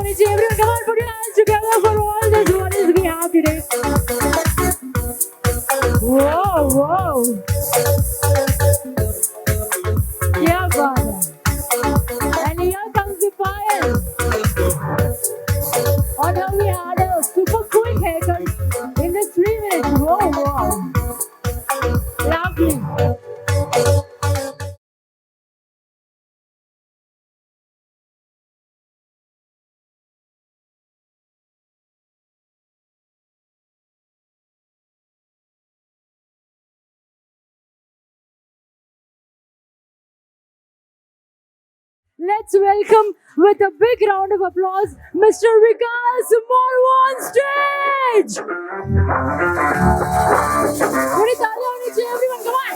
energy. Everyone, come on, put your hands together for all the jewelries we have today. Whoa, whoa. क्या बात है. And here comes the fire. Oh, now we had a super quick haircut in the 3 minutes. Whoa, wow. Lovely. Let's welcome with a big round of applause Mr. Vikas Morwa on stage. Put it down, everyone, come on.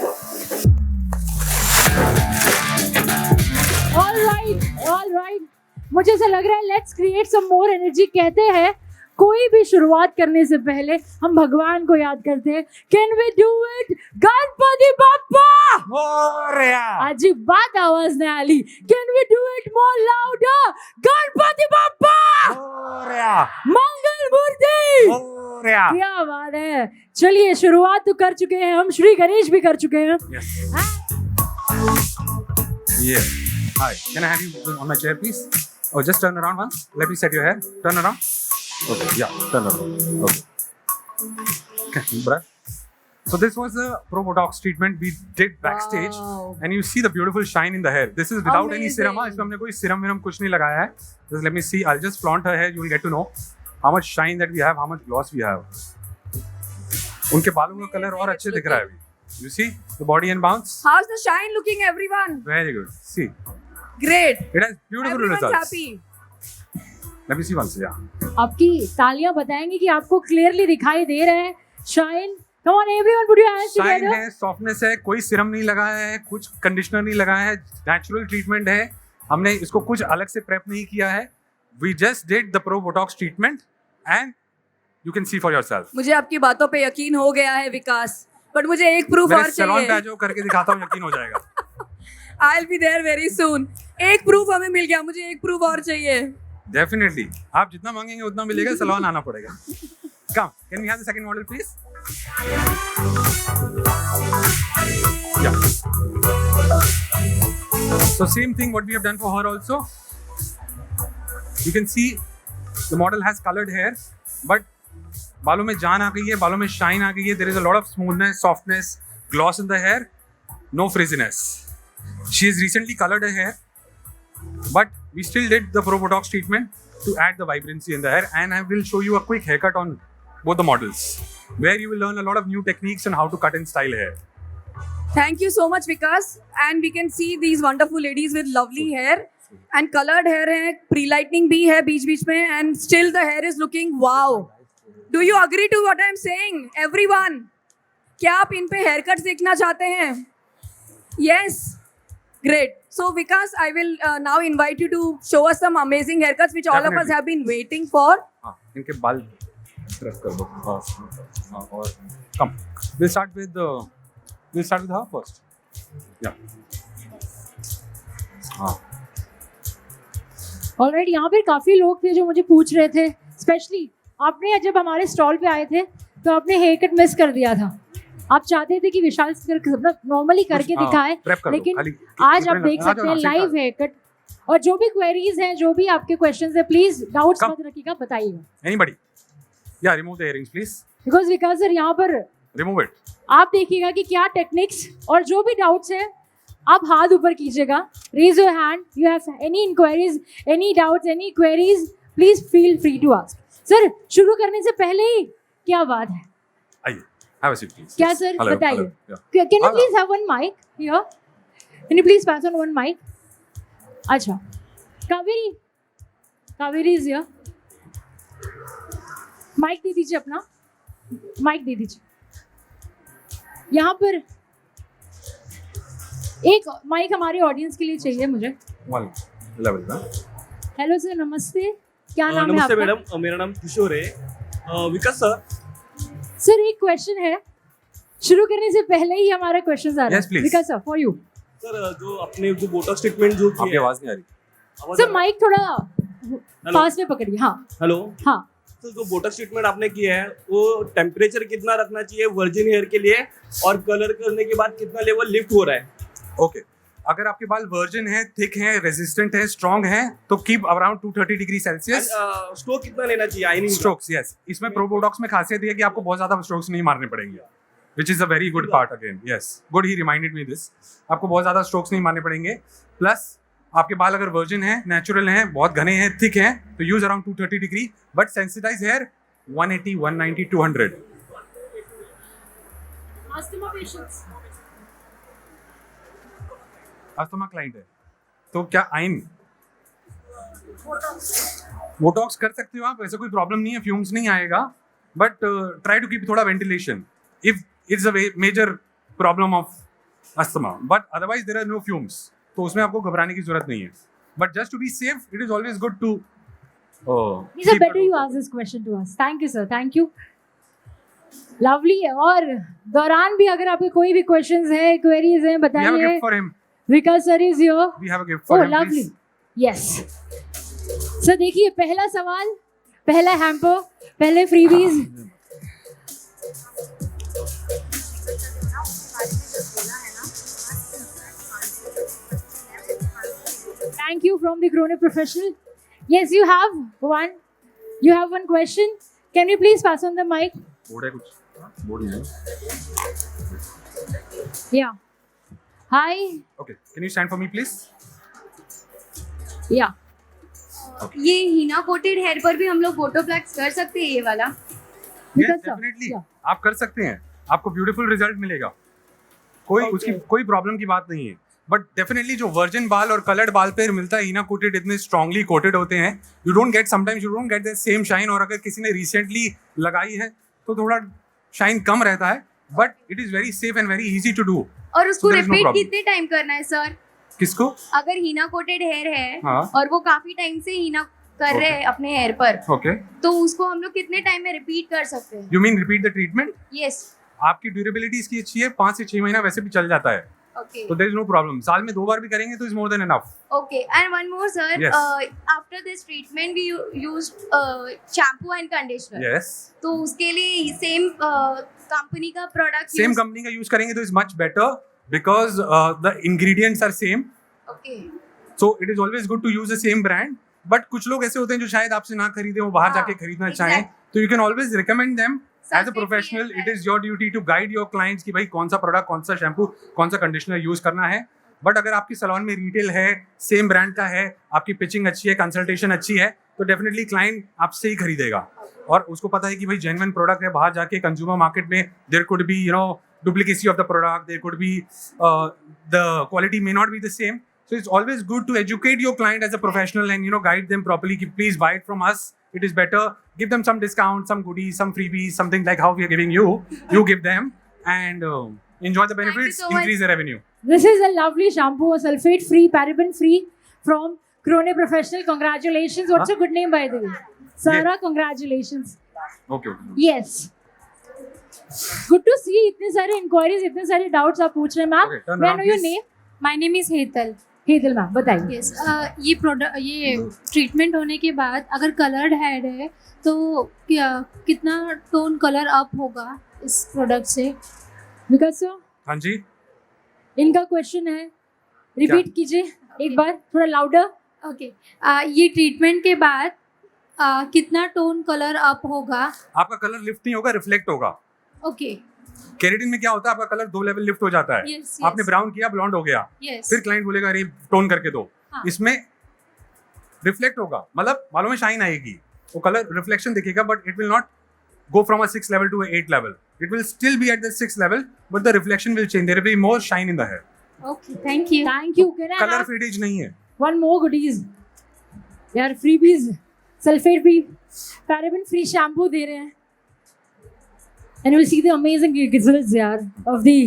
All right. मुझे ऐसा लग रहा है let's create some more energy. कहते हैं कोई भी शुरुआत करने से पहले हम भगवान को याद करते हैं. Can we do it? Ganpati Bappa! अजीब बात आवाज नहीं आली. Can we do it more louder? Ganpati Bappa! मंगल मूर्ति! क्या बात है. चलिए शुरुआत तो कर चुके हैं हम. श्री गणेश भी कर चुके हैं. Yeah. Hi. Can I have you on my chair, please? Oh, just turn around once. Let me set your hair. Turn around. Okay, yeah, turn around. Okay, brush. So this was the Pro Botox treatment we did backstage, and you see the beautiful shine in the hair. This is without any serum. इसमें हमने कोई serum कुछ नहीं लगाया है. Just let me see. I'll just flaunt her hair. You will get to know how much shine that we have, how much gloss we have. उनके बालों का कलर और अच्छे दिख रहा है अभी. You see the body and bounce. How's the shine looking, everyone? Very good. See. Great. It has beautiful Everyone's results. happy. Let me see once. Yeah. आपकी तालियां बताएंगी कि आपको क्लियरली दिखाई दे रहे हैं. Shine. Come on, everyone, put your hands shine together. है, softness है, कोई सिरम नहीं लगाया है, कुछ कंडीशनर नहीं लगाया है, नेचुरल ट्रीटमेंट है. हमने इसको कुछ अलग से प्रेप नहीं किया है. We just did the Pro Botox treatment and you can see for yourself. मुझे आपकी बातों पे यकीन हो गया है विकास, बट मुझे एक प्रूफ और मेरे सैलून पे चाहिए. आ जाओ, करके दिखाता हूँ, यकीन हो जाएगा. I'll be there very soon. एक प्रूफ हमें मिल गया, मुझे एक प्रूफ और चाहिए. Definitely. आप जितना मांगेंगे उतना मिलेगा. सैलून आना पड़ेगा. Come, can we have the second model, please? Yeah. So same thing what we have done for her also. You can see the model has colored hair, but बालों में जान आ गई है, बालों में shine आ गई है. There is a lot of smoothness, softness, gloss in the hair, no frizziness. She has recently colored her hair, but we still did the Pro Botox treatment to add the vibrancy in the hair, and I will show you a quick haircut on both the models, where you will learn a lot of new techniques on how to cut and style hair. Thank you so much Vikas. And we can see these wonderful ladies with lovely hair and colored hair है, pre-lightening भी है बीच-बीच में, and still the hair is looking wow. Do you agree to what I'm saying, everyone? क्या आप इन पे haircuts देखना चाहते हैं? Yes. Great. So Vikas, I will now invite you to show us some amazing haircuts which all of us have been waiting for. हाँ, इनके बाल रख कर दो. हाँ, और come. We'll start with her first. Yeah. हाँ. ऑलरेडी यहाँ पे काफी लोग थे जो मुझे पूछ रहे थे. स्पेशली आपने जब हमारे स्टॉल पे आए थे तो आपने हेयर कट मिस कर दिया था. आप चाहते थे कि विशाल नॉर्मली करके दिखाए, लेकिन आज आप देख सकते हैं लाइव हेयर कट. और जो भी क्वेरीज हैं, जो भी आपके क्वेश्चंस हैं, प्लीज डाउट्स मत रखिएगा, बताइएगा. Anybody? Yeah, remove the earrings, please. Because Vikas sir यहाँ पर Remove it. आप देखिएगा कि क्या टेक्निक्स, और जो भी डाउट्स है आप हाथ ऊपर कीजिएगा. Raise your hand. You have any inquiries, any doubts, any queries, please feel free to ask. Sir शुरू करने से पहले ही क्या बात है, आइए, have a seat, please. क्या Yes. सर Hello, बताइए. hello. Yeah. Can you please have one mic here? Can you please pass on one mic? अच्छा, कावेरी is here. माइक दे दीजिए, अपना माइक दे दीजिए. यहाँ पर एक माइक हमारे ऑडियंस के लिए चाहिए मुझे. One level, huh? Hello sir, नमस्ते. क्या नाम है नमस्ते आपका? मैडम, मेरा नाम किशोर है. विकास सर. सर एक क्वेश्चन है, शुरू करने से पहले ही हमारा क्वेश्चन आ रहा Yes, है. please. Vikas sir, for you. Sir जो आपने जो बोटॉक्स ट्रीटमेंट जो आपकी किया, आवाज नहीं आ रही. सर माइक थोड़ा पास में पकड़िए, हाँ हेलो। हाँ। तो जो बोटॉक्स ट्रीटमेंट आपने किया है वो टेम्परेचर कितना रखना चाहिए वर्जिन हेयर के लिए, और कलर करने के बाद कितना लेवल लिफ्ट हो रहा है? ओके, अगर आपके बाल वर्जिन है, थिक है, रेजिस्टेंट है, स्ट्रॉन्ग है, तो keep around 230 degree Celsius. Stroke कितना लेना चाहिए आइनिंग? Strokes, yes. इसमें प्रो बोटॉक्स में खासियत है कि आपको बहुत ज्यादा स्ट्रोक्स नहीं मारने पड़ेंगे, which is a very good part again. Yes, good, he reminded me this. आपको बहुत ज्यादा स्ट्रोक्स नहीं मारने पड़ेंगे। प्लस आपके बाल अगर वर्जिन है, नेचुरल हैं, बहुत घने हैं, थिक हैं, तो use around 230 degree. But sensitize hair 180, 190, 200। Asthma client है तो क्या आइन बोटॉक्स कर सकते हो आप, ऐसा कोई प्रॉब्लम नहीं है, फ्यूम्स नहीं आएगा। बट ट्राई टू कीप थोड़ा ventilation if it's a major problem of asthma, but otherwise there are no fumes, तो उसमें आपको घबराने की जरूरत नहीं है। But just to be safe, it is always good to Sir, better you ask this question to us. Thank you, sir. Thank you. Lovely है। और दौरान भी अगर आपके कोई भी क्वेश्चंस है, क्वेरीज हैं, We have a बताइए। gift for him. Vikas sir is your. We have a gift for Oh, him. lovely. Please. Yes. Sir देखिए, पहला सवाल, पहला हैम्पर, पहले freebies. Thank you from the Krone Professional. Yes, you have one. You have one question. Can you please pass on the mic? Board है कुछ? Board नहीं है। Yeah. Hi. Okay, can you stand for me please? Yeah. ये हीना coated hair पर भी हम लोग बोटोप्लैक्स कर सकते हैं ये वाला? Yes, Because sir, definitely. yeah. आप कर सकते हैं, आपको ब्यूटीफुल रिजल्ट मिलेगा, कोई उसकी कोई प्रॉब्लम की बात नहीं है। बट डेफिनेटली जो वर्जिन बाल और कलर्ड बाल पे मिलता है हीना कोटेड, इतने स्ट्रांगली कोटेड होते हैं, you don't get sometimes you don't get the same shine. और अगर किसी ने रिसेंटली लगाई है तो थोड़ा शाइन कम रहता है, but it is very safe and very easy to do. और उसको So there is no repeat problem. कितने टाइम करना है सर? किसको? अगर हीना कोटेड हेयर है हाँ। और वो काफी टाइम से हीना कर रहे हैं अपने हेयर पर, ओके, तो उसको हम लोग कितने टाइम में रिपीट कर सकते हैं? You mean repeat the treatment? Yes. आपकी ड्यूरेबिलिटी इसकी अच्छी है, 5 से 6 महीना वैसे भी चल जाता है, ओके तो देयर इज नो प्रॉब्लम। साल में 2 बार भी करेंगे तो is more than enough. Okay. And one more sir, Yes. After this treatment we used shampoo and conditioner, yes, तो उसके लिए सेम कंपनी का प्रोडक्ट? सेम कंपनी का यूज करेंगे तो is much better because the ingredients are same, okay. So it is always good to use the same brand. But कुछ लोग ऐसे होते हैं जो शायद आपसे ना खरीदे, वो बाहर हाँ, जाके खरीदना चाहें, exactly. तो you can always recommend them as a Certainly, professional. yes, it is your duty to guide your clients कि भाई कौन सा प्रोडक्ट, कौन सा शैम्पू, कौन सा कंडीशनर यूज करना है। बट अगर आपकी सैलून में रिटेल है, सेम ब्रांड का है, आपकी पिचिंग अच्छी है, कंसल्टेशन अच्छी है, तो डेफिनेटली क्लाइंट आपसे ही खरीदेगा। और उसको पता है कि भाई जेन्युइन प्रोडक्ट है। बाहर जाके कंज्यूमर मार्केट में there could be duplicacy of the product, there could be the quality may not be the same, so it's always good to educate your client as a professional and guide them properly ki please buy it from us, it is better. Give them some discount, some goodies, some freebies, something like how we are giving you give them, and enjoy the benefits, so much. increase the revenue. This is a lovely shampoo, a sulfate free, paraben free from Krone Professional. Congratulations. What's your good name, by the way? Sarah, congratulations. Okay. Yes. Good to see इतने सारे inquiries, इतने सारे doubts आप पूछ रहे हैं ma'am. Okay, turn May I around, know your please. name? My name is Hetal. Hetal ma'am, बताइए। Yes, ये प्रोडक्ट, ये ट्रीटमेंट होने के बाद अगर कलर्ड हेयर है तो क्या कितना टोन कलर अप होगा इस प्रोडक्ट से? विकास सर, हाँ जी, इनका क्वेश्चन है, रिपीट कीजिए एक बार थोड़ा लाउडर। ओके, ये ट्रीटमेंट के बाद कितना टोन कलर अप होगा? आपका कलर लिफ्ट नहीं होगा, रिफ्लेक्ट होगा। ओके। केराटिन में क्या होता है, आपका कलर 2 लेवल लिफ्ट हो जाता है। Yes, yes. आपने ब्राउन किया, ब्लॉन्ड हो गया, यस। फिर क्लाइंट बोलेगा अरे टोन करके दो। हाँ. इसमें रिफ्लेक्ट होगा, मतलब बालों में शाइन आएगी, वो कलर रिफ्लेक्शन दिखेगा, but it will not go from a 6 level to a 8 level. It will still be at the 6 level, but the reflection will change. There will be more shine in the hair. Okay, thank you. Thank you. Can I Color have fadage नहीं है। One more goodies? यार freebies, sulphate free, paraben free shampoo दे रहे हैं। And you'll see the amazing results yaar of the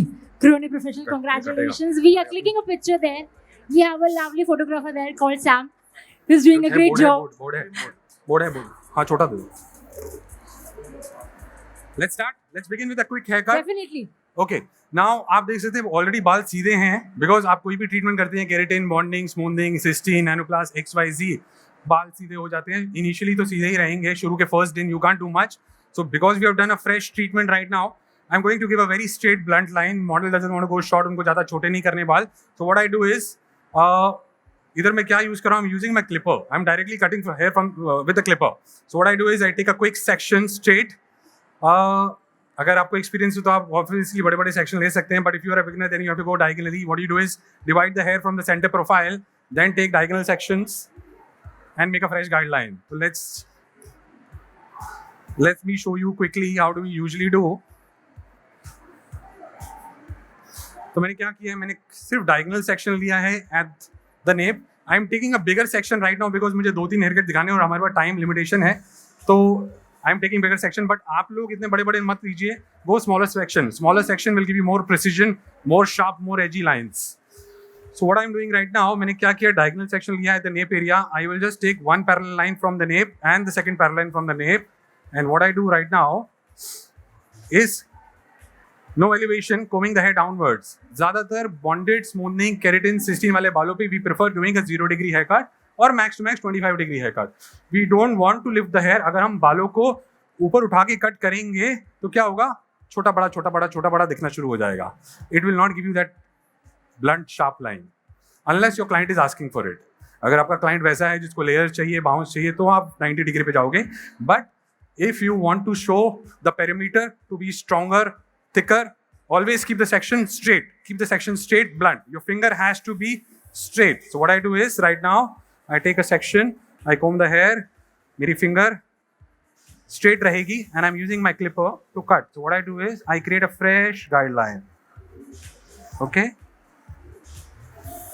Krone Professional. Congratulations. We are clicking a picture there. We have a lovely photographer there called Sam, who's doing a great job. Board है। हाँ, छोटा दो। Let's start. Let's begin with a quick haircut. Definitely. Okay. Now आप देख सकते हैं already बाल सीधे हैं, बिकॉज आप कोई भी ट्रीटमेंट करते हैं, keratin, bonding, smoothening, cysteine, nanoplast, XYZ, बाल सीधे हो जाते हैं. इनिशियली तो सीधे ही रहेंगे, शुरू के फर्स्ट दिन you can't do much. So because we have done a fresh treatment right now, I am going to give a very straight blunt line. Model doesn't want to go short, उनको ज़्यादा छोटे नहीं करने बाल. सो what I do इज, इधर मैं क्या यूज कर रहा हूँ, using my clipper. I am directly cutting hair from with the clipper. So what I do is I take a quick section straight. अगर आपको एक्सपीरियंस हो तो आप ऑब्वियसली बड़े बड़े सेक्शन ले सकते हैं, but if you are a beginner then you have to go diagonally. What you do is divide the hair from the centre profile, then take diagonal sections and make a fresh guideline. So let me show you quickly how do we usually do. तो मैंने क्या किया है, मैंने सिर्फ diagonal section लिया है at the nape. I am taking a bigger section right now because मुझे 2-3 हेयर कट दिखाने और हमारे पास टाइम लिमिटेशन है, तो I am taking bigger section. But आप लोग इतने बड़े बड़े मत लीजिए, go smaller section. Smaller section will give you more precision, more sharp, more edgy lines. So what I'm doing right now, मैंने क्या किया, diagonal section लिया है the nape area. I will just take one parallel line from the nape and the second parallel line from the nape. And what I do right now is no elevation, combing the hair downwards. ज़्यादातर bonded, smoothing, keratin, cystine वाले बालों पे we prefer doing a 0 degree haircut और max to max 25 degree haircut. We don't want to lift the hair. अगर हम बालों को ऊपर उठा के कट करेंगे तो क्या होगा, छोटा बड़ा छोटा बड़ा छोटा बड़ा दिखना शुरू हो जाएगा. It will not give you that blunt sharp line unless your client is asking for it. अगर आपका क्लाइंट वैसा है जिसको लेयर चाहिए, बाउंस चाहिए, तो आप 90 डिग्री पे जाओगे. But if you want to show the perimeter to be stronger, thicker, always keep the section straight. Keep the section straight, blunt. Your finger has to be straight. So what I do is right now I take a section, I comb the hair, मेरी finger straight रहेगी and I'm using my clipper to cut. So what I do is I create a fresh guideline. Okay.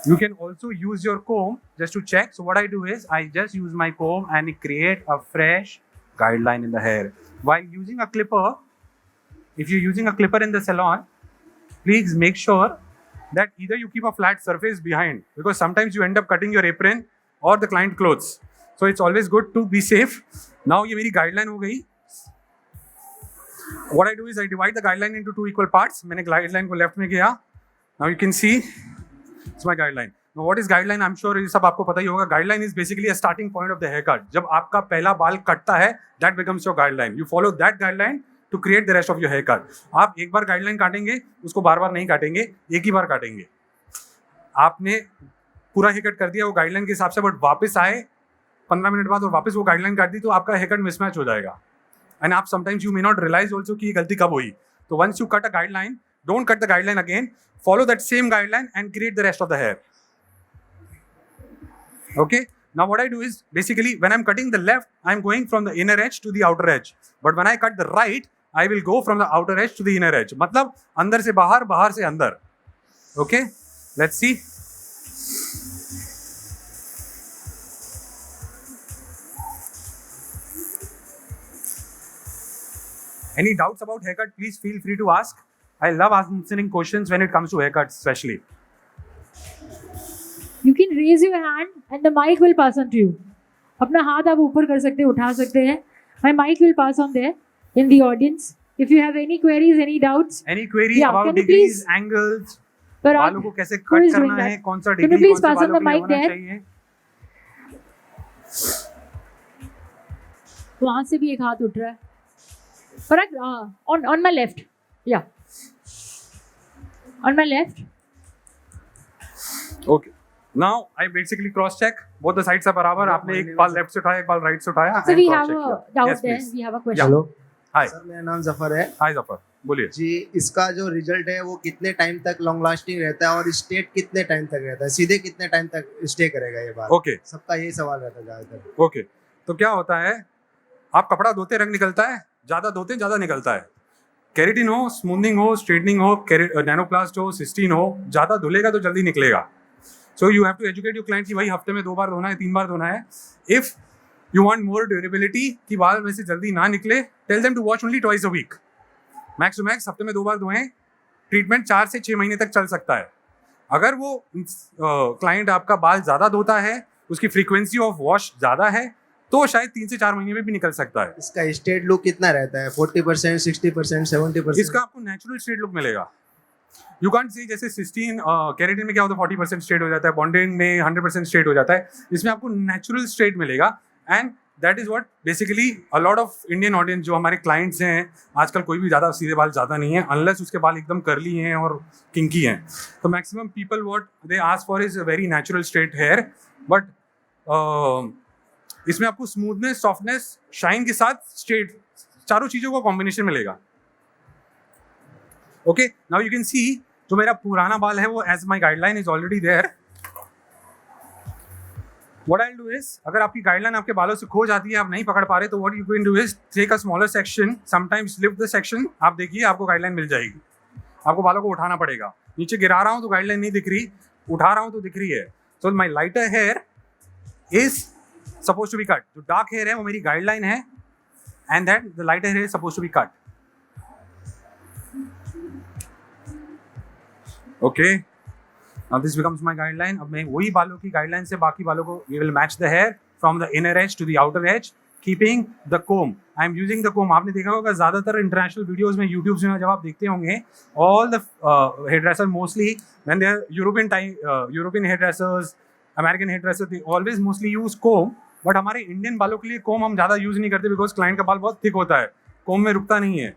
You can also use your comb just to check. So what I do is I just use my comb and create a fresh guideline in the hair. While using a clipper, if you're using a clipper in the salon, please make sure that either you keep a flat surface behind, because sometimes you end up cutting your apron or the client clothes. So it's always good to be safe. Now ये मेरी guideline हो गई. What I do is I divide the guideline into 2 equal parts. मैंने guideline को left में किया. Now you can see it's my guideline. Now what is guideline? I'm sure ये सब आपको पता ही होगा. Guideline is basically a starting point of the haircut. जब आपका पहला बाल कटता है, that becomes your guideline. You follow that guideline to create the rest of your haircut. आप एक बार guideline काटेंगे, उसको बार बार नहीं काटेंगे, एक ही बार काटेंगे. आपने पूरा haircut कर दिया वो guideline के हिसाब से, बट वापस आए 15 मिनट बाद और वापस वो guideline काट दी, तो आपका haircut mismatch हो जाएगा. And आप sometimes you may not realize also कि ये गलती कब हुई. तो once you cut a guideline, don't cut the guideline again. Follow that same guideline and create the rest of the hair. Okay. Now what I do is basically when I'm cutting the left, I'm going from the inner edge to the outer edge. But when I cut the right, I will go from the outer edge to the inner edge. मतलब अंदर से बाहर, बाहर से अंदर. Okay. Let's see. Any doubts about haircut? Please feel free to ask. I love answering questions when it comes to haircuts, especially. You can raise your hand and the mic will pass on to you. अपना हाथ आप ऊपर कर सकते हैं, उठा सकते हैं. My mic will pass on there in the audience. If you have any queries, any doubts. Any queries Yeah, about can you degrees, please- angles, Parag, बालों को कैसे who कट is doing करना है, that? कौन सा Can you degree, please कौन से pass on बालों the के लिए mic होना there? चाहिए. वहाँ से भी एक हाथ उठ रहा है. Parag, on my left. Yeah. On my left. Okay. Now I basically cross check. Both the sides are बराबर. आपने एक बाल लेफ्ट से उठाया, एक बाल राइट से उठाया. So and we cross have check a किया. doubt Yes, there. please. We have a question. Hello Hi. Sir, मेरा नाम जफर है Hi Zafar. बोलिए. जी. इसका जो रिजल्ट है वो कितने टाइम तक लॉन्ग लास्टिंग रहता है और स्टेट कितने टाइम तक रहता है, सीधे कितने टाइम तक स्टे करेगा ये बात? Okay. सबका यही सवाल रहता है ज़्यादातर. ओके. तो क्या होता है, आप कपड़ा धोते रंग निकलता है, ज़्यादा धोते ज़्यादा निकलता है. केरेटिन हो, स्मूथनिंग हो, स्ट्रेटनिंग हो, नैनोप्लास्ट हो, सिस्टीन हो, ज़्यादा धुलेगा तो जल्दी निकलेगा. So you have to educate your client कि भाई हफ्ते में 2 बार धोना है, 3 बार धोना है. If you want more durability कि बाल में से जल्दी ना निकले, tell them to wash only twice a week. Max to max हफ्ते में 2 बार धोएं. ट्रीटमेंट 4 से 6 महीने तक चल सकता है. अगर वो क्लाइंट आपका बाल ज़्यादा धोता है, उसकी फ्रीक्वेंसी ऑफ वॉश ज़्यादा है, तो शायद 3 से 4 महीने में भी निकल सकता है. इसका स्टेट लुक कितना रहता है? 40%, 60%, 70%? इसका आपको नेचुरल स्ट्रेट लुक मिलेगा. यू कांट सी जैसे सिस्टीन केराटिन में क्या होता है 40% स्ट्रेट हो जाता है, बॉन्डेड में 100% स्ट्रेट हो जाता है, इसमें आपको नेचुरल स्ट्रेट मिलेगा and that is what basically a lot of Indian audience जो हमारे क्लाइंट्स हैं, आजकल कोई भी ज़्यादा सीधे बाल ज़्यादा नहीं है अनलेस उसके बाल एकदम करली हैं और किंकी हैं, तो maximum people what they ask for is a very natural straight hair, but इसमें आपको स्मूथनेस, सॉफ्टनेस, शाइन के साथ स्ट्रेट चारों चीज़ों का कॉम्बिनेशन मिलेगा। Okay, now you can see जो मेरा पुराना बाल है वो as my guideline is already there. What I do is, अगर आपकी गाइडलाइन आपके बालों से खो जाती है, आप नहीं पकड़ पा रहे, तो what you can do is take a smaller section, sometimes lift the section, आप देखिए आपको गाइडलाइन मिल जाएगी। आपको बालों को उठाना पड़ेगा, नीचे गिरा रहा हूँ तो गाइडलाइन नहीं दिख रही, उठा रहा हूँ तो दिख रही है। So my lighter hair is suppose to be cut, जो डार्क हेयर है वो मेरी गाइडलाइन है and that the lighter hair is suppose to be cut. Okay, now this becomes my guideline। अब मैं वही बालों की गाइडलाइन से बाकी बालों को we will match the hair from the inner edge to the outer edge keeping the comb। I am using the comb। आपने देखा होगा ज़्यादातर इंटरनेशनल वीडियोस में यूट्यूब में जब आप देखते होंगे, all the hairdresser mostly when they are European hairdressers, American hairdressers, they always mostly use comb। But हमारे इंडियन बालों के लिए comb हम ज़्यादा यूज़ नहीं करते बिकॉज क्लाइंट का बाल बहुत थिक होता है, comb में रुकता नहीं है।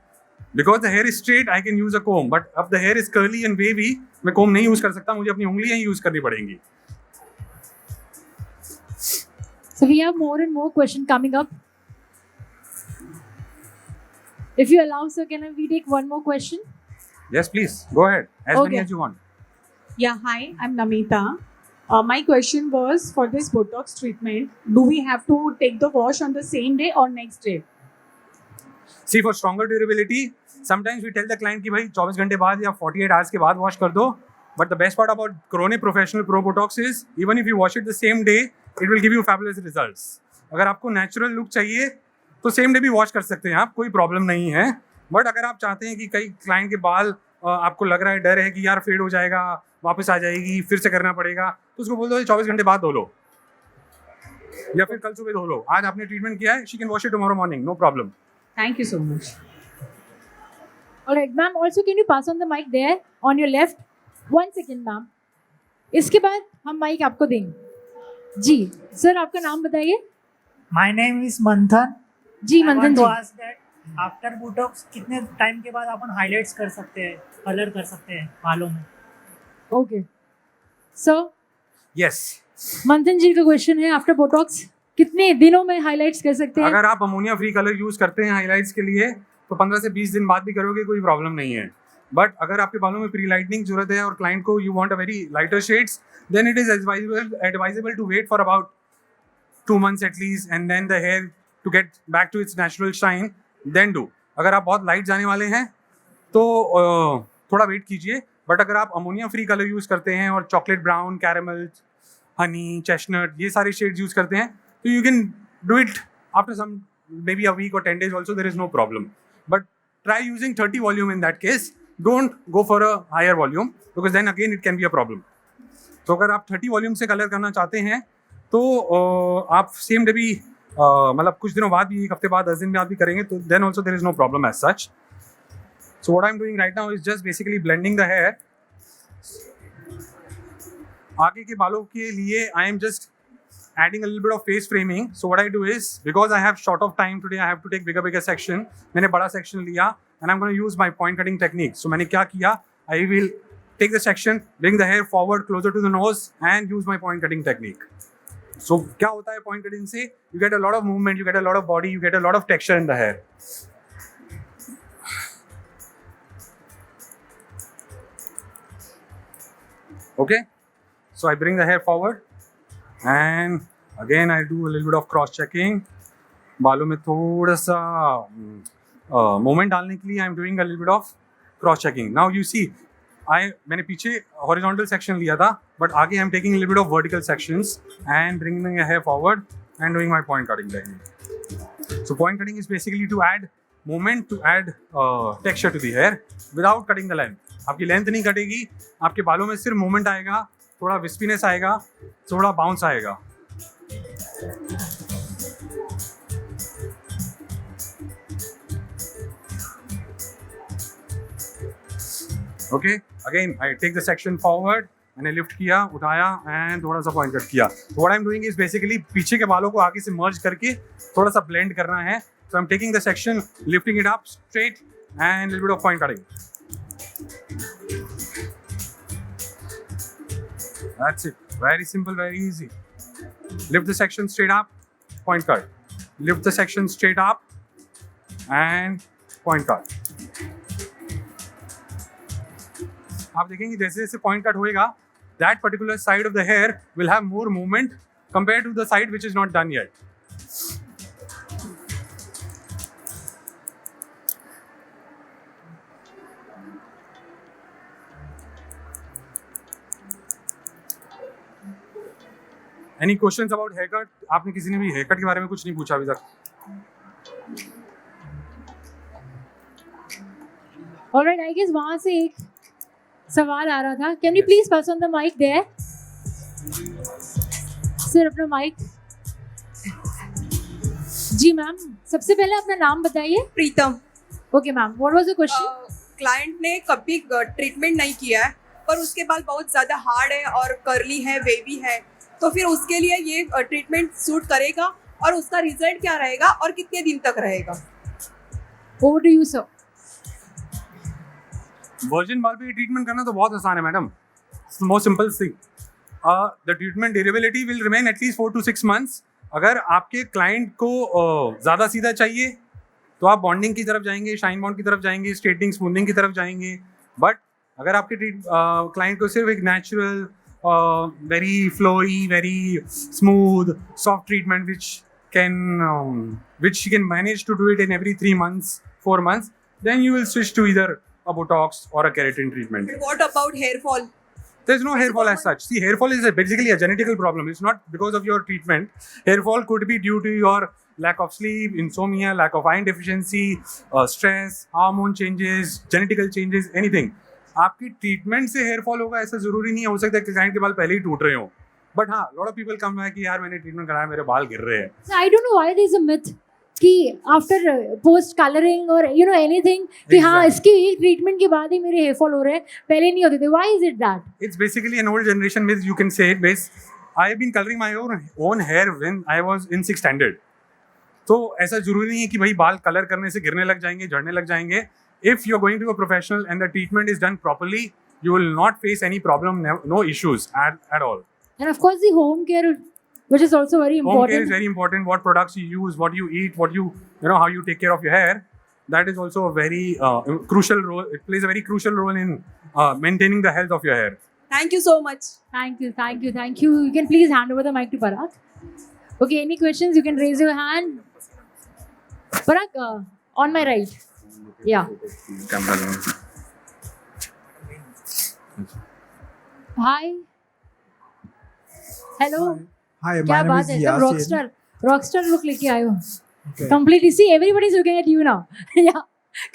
Because the hair is straight, I can use a comb, but अब the hair is curly and wavy, मैं comb नहीं यूज कर सकता, मुझे अपनी उंगलियां ही यूज करनी पड़ेंगी। So we have more and more questions coming up. If you allow, sir, can we take one more question? Yes, please go ahead, as many Okay. as you want. Yeah, hi, I'm Namita. My question was for this Botox treatment, do we have to take the wash on the same day or next day? See, for stronger durability, sometimes we tell the client कि भाई 24 घंटे बाद या 48 hours के बाद wash कर दो, but the best part about Corone Professional Pro Botox is even if you wash it the same day, it will give you fabulous results। अगर आपको नेचुरल लुक चाहिए तो सेम डे भी वॉश कर सकते हैं आप, कोई प्रॉब्लम नहीं है। बट अगर आप चाहते हैं कि कई क्लाइंट के बाल आपको लग रहा है, डर है कि यार फेड हो जाएगा, वापस आ जाएगी, फिर से करना पड़ेगा, तो उसको बोल दो 24 घंटे बाद धो लो या फिर कल सुबह धो लो। आज आपने ट्रीटमेंट किया है, she can wash it tomorrow morning, no problem. Thank you so much. All right, ma'am. Also, can you pass on the mic there on your left? 1 second, ma'am. इसके बाद हम माइक आपको देंगे। जी, सर आपका नाम बताइए। My name is Manthan। Ji I Manthan want ji. to ask that after Botox कितने time के बाद अपन हाइलाइट्स कर सकते हैं, कलर कर सकते हैं बालों में? ओके सर, यस, मंथन जी का क्वेश्चन है आफ्टर बोटॉक्स कितने दिनों में हाइलाइट्स कर सकते हैं? अगर आप अमोनिया फ्री कलर यूज करते हैं हाइलाइट्स के लिए तो 15 से 20 दिन बाद भी करोगे, कोई प्रॉब्लम नहीं है। बट अगर आपके बालों में प्री लाइटनिंग जरूरत है और क्लाइंट को you want a very lighter shades, then it is advisable to wait for about 2 months at least and then the hair to get back to its natural shine, then do। अगर आप बहुत light जाने वाले हैं तो थोड़ा wait कीजिए, but अगर आप अमोनिया फ्री कलर यूज करते हैं और chocolate brown, caramel, Honey, chestnut, ये सारे शेड्स यूज करते हैं, तो you can do it after some maybe a week or 10 days also, there is no problem। But try using 30 volume in that case, don't go for a higher volume because then again it can be a problem। तो अगर आप 30 volume से colour करना चाहते हैं तो आप same day भी मतलब कुछ दिनों बाद भी, 1 हफ्ते बाद, 10 दिन बाद भी करेंगे तो then also there is no problem as such। So what I'm doing right now is just basically blending the hair। आगे के बालों के लिए I am just adding a little bit of face framing। So what I do is, because I have short of time today, I have to take bigger section। मैंने बड़ा section लिया and I'm going to use my point cutting technique। So मैंने क्या किया, I will take the section, bring the hair forward closer to the nose and use my point cutting technique। So क्या होता है point cutting से, you get a lot of movement, you get a lot of body, you get a lot of texture in the hair। Okay, so I bring the hair forward and again I do a little bit of cross checking। बालों में थोड़ा सा moment डालने के लिए I am doing a little bit of cross checking. Now you see मैंने पीछे horizontal section लिया था, बट आगे I am taking little bit of vertical sections and bringing the hair forward and doing my point cutting technique. So point cutting is basically to add moment, to add texture to the hair without cutting the length. आपकी length नहीं कटेगी, आपके बालों में सिर्फ moment आएगा, थोड़ा विस्पीनेस आएगा, थोड़ा बाउंस आएगा। Okay, Again, I take the section forward, मैंने लिफ्ट किया, उठाया एंड थोड़ा सा पॉइंट कट किया. What I'm doing is basically पीछे के बालों को आगे से मर्ज करके थोड़ा सा ब्लेंड करना है. So I'm taking the section, lifting it up straight and little bit of point cutting. That's it. Very simple, very easy. Lift the section straight up, point cut. Lift the section straight up and point cut. आप देखेंगे जैसे जैसे point cut होएगा, that particular side of the hair will have more movement compared to the side which is not done yet. Any questions about haircut? आपने किसी ने भी haircut के बारे में कुछ नहीं पूछा अभी तक. Alright, I guess वहाँ से एक सवाल आ रहा था. Can you please pass on the mic there? Sir, अपना mic. जी मैम, सबसे पहले अपना नाम बताइए. प्रीतम. Okay ma'am, what was the question? Client ने कभी ट्रीटमेंट नहीं किया है पर उसके बाल बहुत ज़्यादा हार्ड है और कर्ली है, वेवी है, तो फिर उसके लिए ये ट्रीटमेंट सूट करेगा और उसका रिजल्ट क्या रहेगा और कितने दिन तक रहेगा? Over to you, sir. Virgin बाल पे ट्रीटमेंट करना तो बहुत आसान है madam. Most simple thing. The treatment durability will remain at least 4 to 6 months. अगर आपके क्लाइंट को ज़्यादा सीधा चाहिए तो आप बॉन्डिंग की तरफ जाएंगे, शाइन बॉन्ड की तरफ जाएंगे, स्ट्रेटनिंग स्मूथनिंग की तरफ जाएंगे. बट अगर आपके क्लाइंट को सिर्फ एक natural, very flowy, very smooth, soft treatment which you can manage to do it in every 3 months, 4 months, then you will switch to either a Botox or a keratin treatment. What about hair fall? There's no hair fall as such. See, hair fall is basically a genetical problem. It's not because of your treatment. Hair fall could be due to your lack of sleep, insomnia, lack of iron deficiency, stress, hormone changes, genetical changes, anything. आपकी treatment से hair fall होगा ऐसा जरूरी नहीं है. हो सकता है कि क्लाइंट के बाल पहले ही टूट रहे हो. बट हाँ, लॉट ऑफ पीपल कम है कि यार मैंने ट्रीटमेंट कराया, मेरे बाल गिर रहे हैं. I don't know why there is a myth कि आफ्टर पोस्ट कलरिंग और यू नो एनीथिंग कि हाँ इसकी ट्रीटमेंट के बाद ही मेरे हेयर फॉल हो रहे हैं, पहले नहीं होते थे. Why is it that? It's basically an old generation myth, you can say it based. I have been coloring my own hair when I was in 6th standard. तो ऐसा जरूरी नहीं है कि भाई बाल कलर करने से गिरने लग जाएंगे, झड़ने लग जाएंगे. If you're going to a professional and the treatment is done properly, you will not face any problem, no issues at all. And of course the home care, which is also very important. Home care is very important. What products you use, what you eat, what you know, how you take care of your hair. That is also a very crucial role. It plays a very crucial role in maintaining the health of your hair. Thank you so much. Thank you, thank you, thank you. You can please hand over the mic to Parag. Okay, any questions? You can raise your hand. Parag, on my right. Yeah. Hi. Hello. Hi, क्या my name बात is है? Yasin. Rockstar look लेके आए हो. Okay. Completely. See, everybody's looking at you now. Yeah.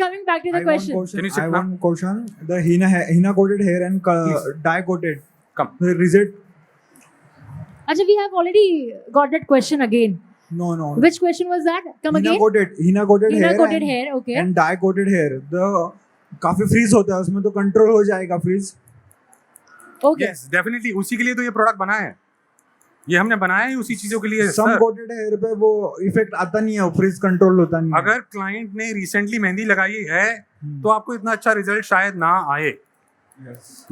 Coming back to the question. Can you sit I now? want question. The henna coated hair and dye coated. Come. The result? Acha, we have already got that question again. No. Which question was that? Come Henna again. coated Henna hair. coated and, hair. Okay. And dye coated hair. The काफी freeze होता है उसमें, तो control हो जाएगा freeze. Okay. Yes, definitely. उसी के लिए तो ये प्रोडक्ट बना है. ये हमने बनाया है उसी चीजों के लिए. सम sir. कोटेड हेयर पे वो इफेक्ट आता नहीं है, फ्रीज कंट्रोल होता नहीं है. अगर क्लाइंट ने रिसेंटली मेहंदी लगाई है तो आपको इतना अच्छा रिजल्ट शायद ना आए.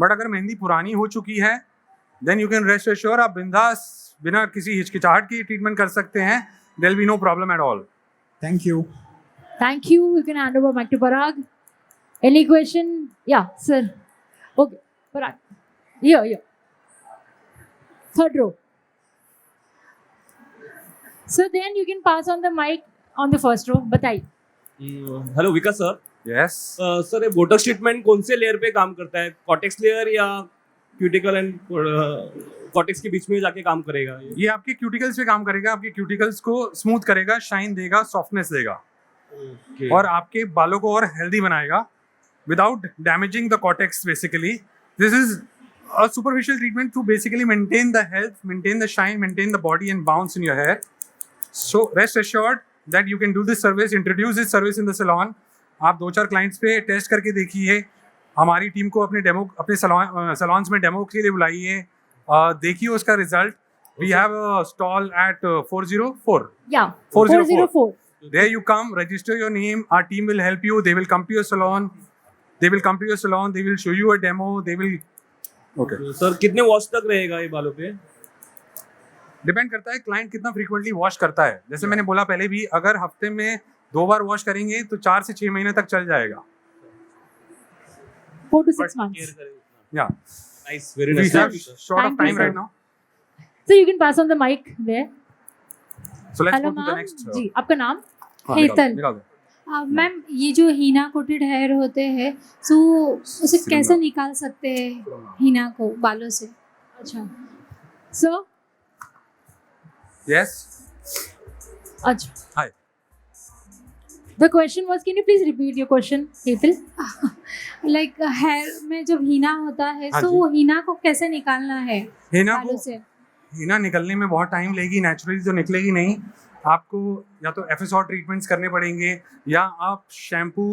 बट अगर मेहंदी पुरानी हो चुकी है then you can rest assure आप बिंदास बिना किसी हिचकिचाहट की ट्रीटमेंट कर सकते हैं. There will be no problem at all. Thank you. Thank you. You can hand over mic to Parag. Any question? Yeah, sir. Okay, Parag. Here. Third row. So then you can pass on the mic on the first row. बताइए. Hello विकास sir. Yes sir ये Botox treatment कौन से layer पे काम करता है? Cortex layer या cuticle and cortex के बीच में जाके काम करेगा? ये आपके क्यूटिकल्स पे काम करेगा. आपके क्यूटिकल्स को स्मूथ करेगा, शाइन देगा, सॉफ्टनेस देगा और आपके बालों को और हेल्दी बनाएगा without damaging the cortex. Basically this is a superficial treatment to basically maintain the health, maintain the shine, maintain the body and bounce in your hair. So rest assured that you can do this service, introduce this service in the salon. आप 2-4 clients पे test करके देखिए. हमारी team को अपने salons में demo के लिए बुलाइए, देखिए उसका result. We have a stall at 404. Yeah, 404. 404. There you come, register your name. Our team will help you. They will come to your salon. They will show you a demo. They will. Okay. Sir कितने wash तक रहेगा ये बालों पे? Depend करता है client कितना frequently wash करता है. जैसे मैंने बोला पहले भी, अगर हफ्ते में 2 बार वॉश करेंगे तो 4 से 6 महीने तक चल जाएगा. 4 to 6 months. Yeah. Nice, very We nice. have short of Thank you, time sir. right now. So you can pass on the mic there. So let's Hello go to the ma'am. next. जी, आपका नाम? हाँ, हेतल. निकाल दो. Ma'am ये जो हीना coated hair होते हैं सो उसे कैसे निकाल सकते हैं हीना को बालों से? अच्छा. So, Yes. अच्छा. Hi. The question was, can you please repeat your question, Hetal? Like hair में जब हीना होता है हाँ तो जी. वो हीना को कैसे निकालना है हिना बालों को से? हिना निकलने में बहुत टाइम लेगी. नेचुरली तो निकलेगी नहीं. आपको या तो FSR ट्रीटमेंट्स करने पड़ेंगे, या आप शैम्पू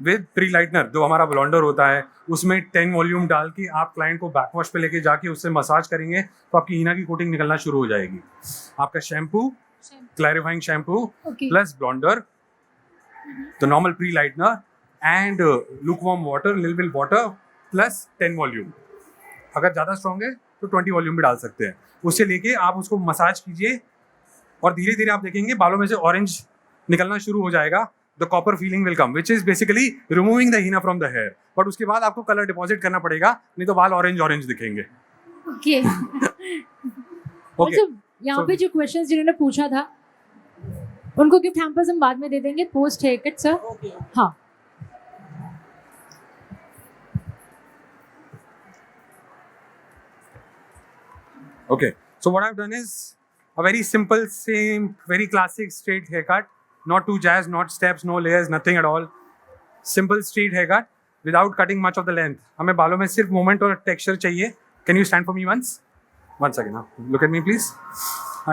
विद प्री लाइटनर जो हमारा ब्लॉन्डर होता है उसमें 10 वॉल्यूम डाल के आप क्लाइंट को बैक वॉश पे लेके जाके उससे मसाज करेंगे तो आपकी हीना की कोटिंग निकलना शुरू हो जाएगी. आपका shampoo, clarifying shampoo okay. Plus blonder, the normal pre lightener and lukewarm water, little bit water plus 10 volume. अगर ज़्यादा स्ट्रॉन्ग है तो 20 वॉल्यूम भी डाल सकते हैं. उससे लेके आप उसको मसाज कीजिए और धीरे धीरे आप देखेंगे बालों में से ऑरेंज निकलना शुरू हो जाएगा. The copper feeling will come which is basically removing the henna from the hair. But उसके बाद आपको कलर डिपॉजिट करना पड़ेगा, नहीं तो बाल ऑरेंज दिखेंगे. ओके. ओके. अच्छा, यहाँ So- पे जो क्वेश्चंस जिन्होंने पूछा था उनको गिफ्ट हैम्पर्स हम बाद में दे देंगे पोस्ट हेयर कट सर. हाँ. Okay, so what I've done is a very simple, same, very classic straight haircut. Not too jazz, not steps, no layers, nothing at all. Simple straight haircut without cutting much of the length. हमें बालों में सिर्फ movement और texture चाहिए. Can you stand for me once? One second now. Look at me, please.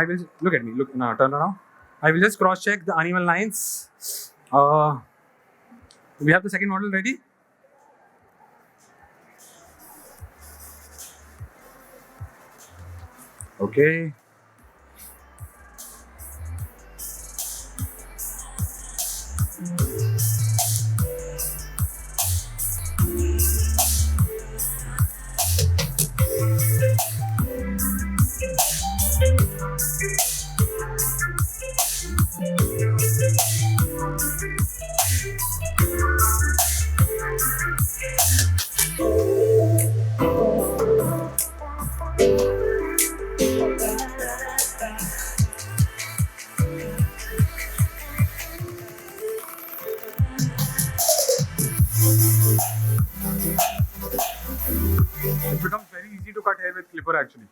I will look at me. Look now. Turn around. I will just cross check the uneven lines. We have the second model ready. Okay. It becomes very easy to cut hair with clipper actually.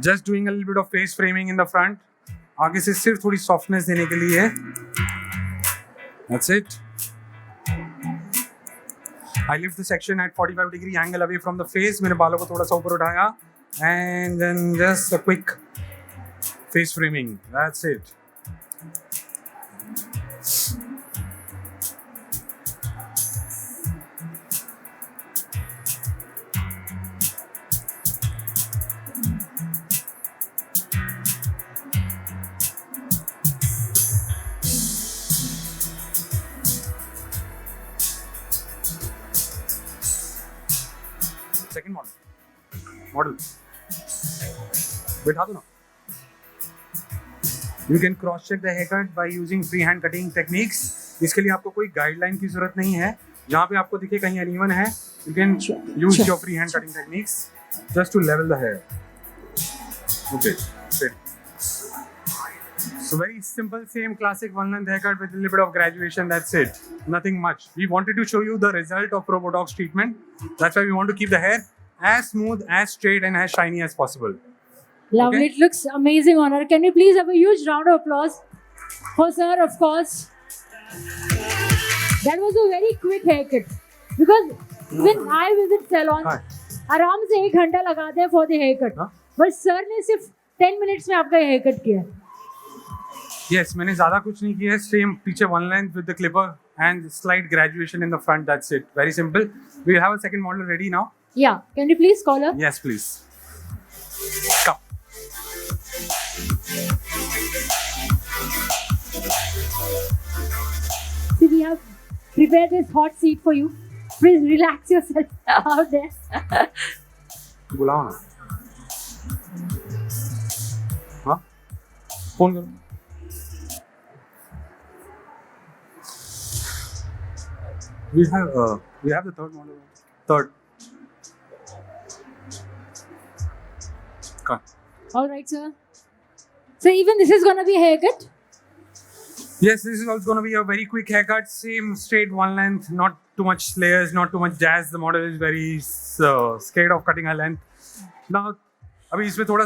Just doing a little bit of face framing in the front. आगे से सिर्फ थोड़ी softness देने के लिए. That's it. I lift the section at 45-degree angle away from the face. मैंने बालों को थोड़ा सा ऊपर उठाया. And then just a quick face framing. That's it. Second model. बैठा दो ना. You can cross check the haircut by using freehand cutting techniques. इसके लिए आपको कोई गाइडलाइन की जरूरत नहीं है. जहाँ पे आपको दिखे कहीं uneven है, you can use your freehand cutting techniques just to level the hair. Okay, sit. So very simple, same classic one-length haircut with a little bit of graduation. That's it. Nothing much. We wanted to show you the result of Pro Botox treatment. That's why we want to keep the hair as smooth, as straight, and as shiny as possible. Lovely. Okay. It looks amazing on her. Can we please have a huge round of applause for sir, of course. That was a very quick haircut. Because when I visit salons, हाँ. आराम से 1 घंटा लगाते हैं for the haircut. हाँ. But sir ने सिर्फ 10 minutes में आपका हेयरकट किया. Yes, मैंने ज़्यादा कुछ नहीं किया है. Same पीछे one length with the clipper and slight graduation in the front. That's it. Very simple. We have a second model ready now. Yeah. Can you please call her? Yes, please. Come. See, we have prepared this hot seat for you. Please relax yourself out there. बुलाओ ना. हाँ? Phone करो. We have the third model. Third. Come. All right, sir. So even this is gonna be a haircut. Yes, this is also going to be a very quick haircut. Same straight one length, not too much layers, not too much jazz. The model is very scared of cutting her length. Now, अभी इसमें थोड़ा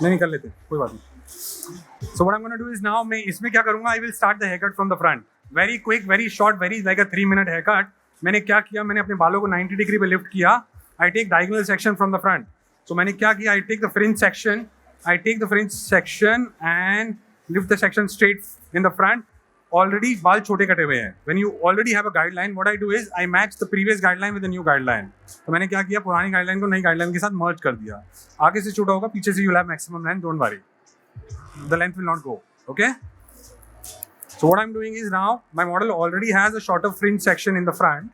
नहीं कर लेते, कोई बात नहीं. So what I'm going to do is now मैं इसमें क्या करूँगा? I will start the haircut from the front. Very quick, very short, very like a 3-minute haircut. मैंने क्या किया? मैंने अपने बालों को 90 डिग्री पे लिफ्ट किया. I take diagonal section from the front. So मैंने क्या किया? I take the fringe section and lift the section straight in the front. Already बाल छोटे कटे हुए हैं. When you already have a guideline, what I do is I match the previous guideline with the new guideline. तो मैंने क्या किया? पुरानी guideline को नई guideline के साथ merge कर दिया. आगे से छोटा होगा, पीछे से you'll have maximum length. Don't worry. The length will not go. Okay? So what I'm doing is now my model already has a shorter fringe section in the front.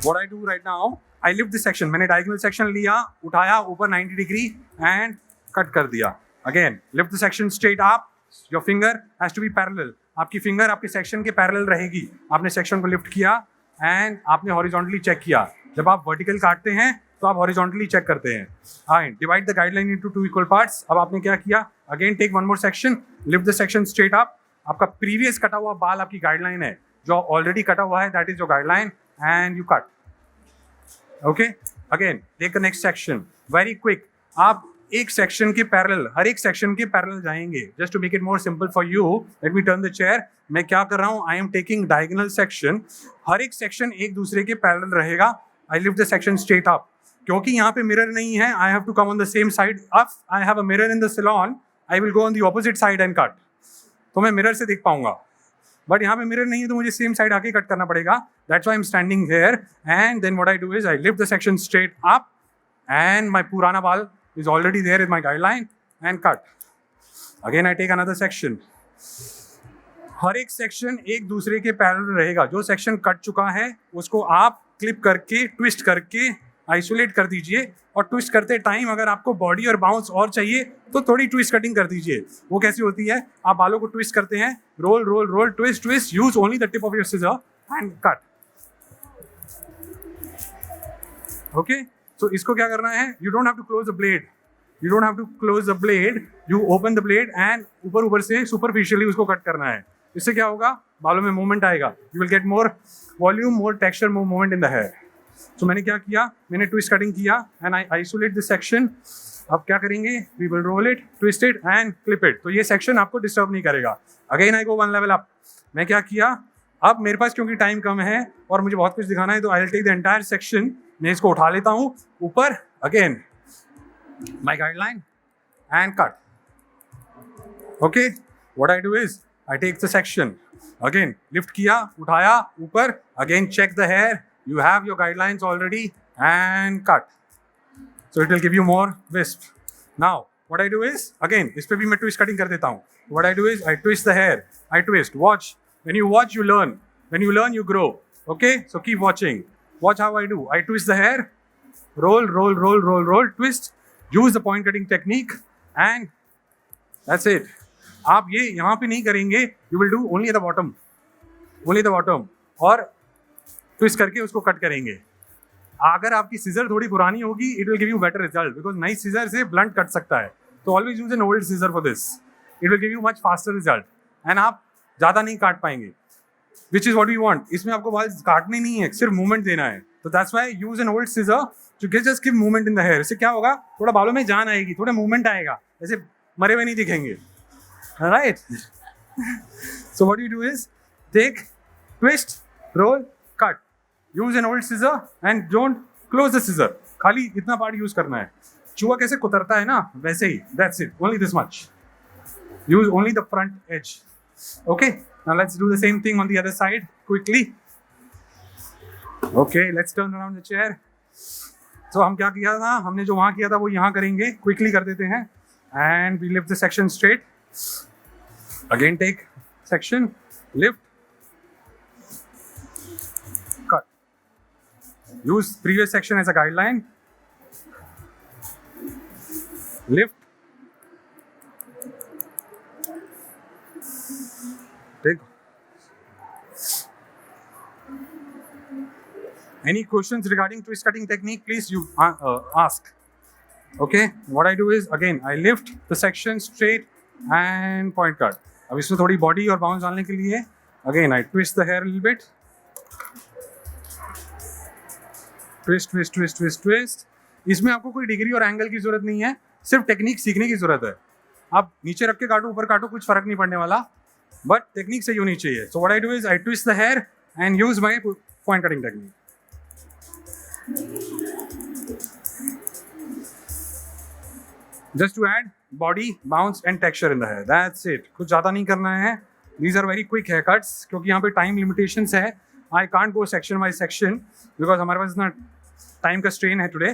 What I do right now, I lift this section. मैंने diagonal section लिया, उठाया ऊपर 90 degree and cut कर दिया. Again, lift the section straight up. Your finger has to be parallel. आपकी finger आपके section के parallel रहेगी. आपने section को lift किया and आपने horizontally check किया. जब आप vertical काटते हैं तो आप horizontally check करते हैं. Fine. Divide the guideline into 2 equal parts. अब आपने क्या किया? Again, take one more section. Lift the section straight up. आपका previous कटा हुआ बाल आपकी guideline है. जो already कटा हुआ है, that is your guideline, and you cut. Okay? Again, take the next section. Very quick. आप एक section के parallel, हर एक section के parallel जाएंगे. Just to make it more simple for you, let me turn the chair. मैं क्या कर रहा हूँ? I am taking diagonal section. हर एक section एक दूसरे के parallel रहेगा. I lift the section straight up. क्योंकि यहाँ पे mirror नहीं है, I have to come on the same side. If I have a mirror in the salon, I will go on the opposite side and cut. तो मैं mirror से देख पाऊंगा. बट यहाँ पे मिरर नहीं है तो मुझे सेम साइड आके कट करना पड़ेगा. That's why I am standing here and then what I do is I lift the section straight up and my पुराना बाल is already there in my guideline and cut. Again I take another section. हर एक section एक दूसरे के parallel रहेगा. जो section cut चुका है उसको आप क्लिप करके ट्विस्ट करके आइसोलेट कर दीजिए. और ट्विस्ट करते टाइम अगर आपको बॉडी और बाउंस और चाहिए तो थोड़ी ट्विस्ट कटिंग कर दीजिए. वो कैसी होती है? आप बालों को ट्विस्ट करते हैं, roll roll roll, twist twist, use only the tip of your scissor and cut. Okay, so इसको क्या करना है? You don't have to close the blade. You don't have to close the blade. You open the blade and ऊपर ऊपर से superficially उसको cut करना है. इससे क्या होगा? बालों में मूवमेंट आएगा. You will get more volume, more texture, more movement in the hair. तो मैंने क्या किया? मैंने ट्विस्ट कटिंग किया and I isolate this section. अब क्या करेंगे? We will roll it, twist it and clip it. तो ये सेक्शन आपको डिस्टर्ब नहीं करेगा. Again I go 1 level up. मैं क्या किया? अब मेरे पास क्योंकि टाइम कम है और मुझे बहुत कुछ दिखाना है तो I will take the entire section. मैं इसको उठा लेता हूँ ऊपर. Again my guideline and cut. Okay, what I do is I take the section. Again lift किया, उठाया ऊपर. Again check the hair. You have your guidelines already and cut. So it will give you more wisp. Now, what I do is, again, इस पे भी मैं twist cutting कर देता हूँ. What I do is, I twist the hair. I twist. Watch. When you watch, you learn. When you learn, you grow. Okay? So keep watching. Watch how I do. I twist the hair. Roll, roll, roll, roll, roll. Twist. Use the point cutting technique. And that's it. आप ये यहाँ पे नहीं करेंगे. You will do only at the bottom. Only the bottom. और twist करके उसको cut करेंगे. अगर आपकी सीजर थोड़ी पुरानी होगी, it will give you better result because नई सीजर से ब्लंट कट सकता है. तो always use an old scissor for this. It will give you much faster result and आप ज़्यादा नहीं काट पाएंगे. which is what we want. इसमें आपको बाल काटने नहीं है, सिर्फ मूवमेंट देना है. तो that's why use an old scissor to just give movement in the hair. इससे क्या होगा, थोड़ा बालों में जान आएगी, थोड़ा मूवमेंट आएगा, ऐसे मरे हुए नहीं दिखेंगे. Alright. So what you do is take, twist, roll, cut. Use an old scissor and don't close the scissor. खाली इतना पार्ट यूज करना है. चूहा कैसे कुतरता है ना, वैसे ही. That's it. Only this much. Use only the front edge. Okay. Now let's do the same thing on the other side quickly. Okay. Let's turn around the chair. So हम क्या किया था, हमने जो वहाँ किया था वो यहाँ करेंगे. Quickly कर देते हैं. And we lift the section straight. Again take section, lift, cut. Use previous section as a guideline. Lift, take. Any questions regarding twist cutting technique, please you ask. Okay, what I do is again I lift the section straight and point cut. अब इसमें थोड़ी body और bounce डालने के लिए again I twist the hair little bit, twist twist twist twist twist. इसमें आपको कोई डिग्री और एंगल की जरूरत नहीं है, सिर्फ टेक्निक सीखने की जरूरत है. आप नीचे रख के काटो ऊपर काटो कुछ फर्क नहीं पड़ने वाला, बट टेक्निक सही होनी चाहिए. So what I do is I twist the hair and use my point cutting technique. Just to add body, bounce and texture in the hair. That's it. कुछ ज़्यादा नहीं करना है. These are very quick haircuts क्योंकि यहाँ पे time limitations है. I can't go section by section because हमारे पास इतना time का strain है today.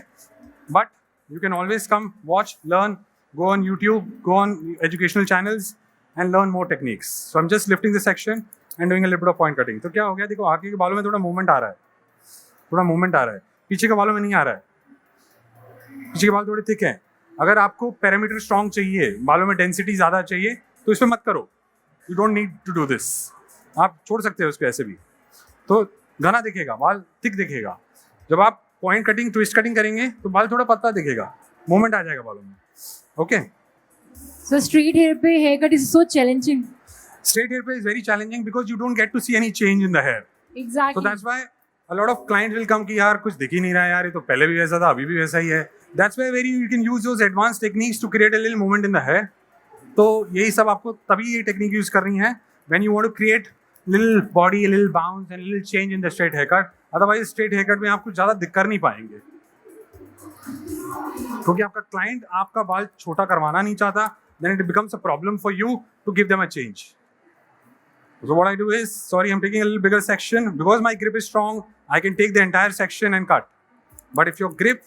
But you can always come, watch, learn, go on YouTube, go on educational channels and learn more techniques. So I'm just lifting the section and doing a little bit of point cutting. तो क्या हो गया, देखो आगे के बालों में थोड़ा movement आ रहा है, थोड़ा movement आ रहा है. पीछे के बालों में नहीं आ रहा है. पीछे के बाल थोड़े थिक हैं. अगर आपको पैरामीटर स्ट्रॉन्ग चाहिए, बालों में डेंसिटी ज़्यादा चाहिए, तो इसमें मत करो. You don't need to do this. आप छोड़ सकते हो उसको ऐसे भी, तो घना दिखेगा, बाल थिक दिखेगा. जब आप पॉइंट कटिंग ट्विस्ट कटिंग करेंगे तो बाल थोड़ा पतला दिखेगा, मूवमेंट आ जाएगा बालों में. ओके. So straight hair पे haircut is so challenging. Straight hair पे is very challenging because you don't get to see any change in the hair. Exactly. So that's why a lot of clients will come कि यार कुछ दिख ही नहीं रहा है यार, ये तो पहले भी वैसा था अभी भी वैसा ही है. That's why you can use those advanced techniques to create a little movement in the hair. तो यही सब आपको तभी ये टेक्निक यूज करनी है when you want to create little body, a little bounce and a little change in the straight haircut. Otherwise straight haircut में आप कुछ ज़्यादा कर नहीं पाएंगे क्योंकि आपका क्लाइंट आपका बाल छोटा करवाना नहीं चाहता. Then it becomes a problem for you to give them a change. So what I do is, sorry, I'm taking a little bigger section because my grip is strong. I can take the entire section and cut. But if your grip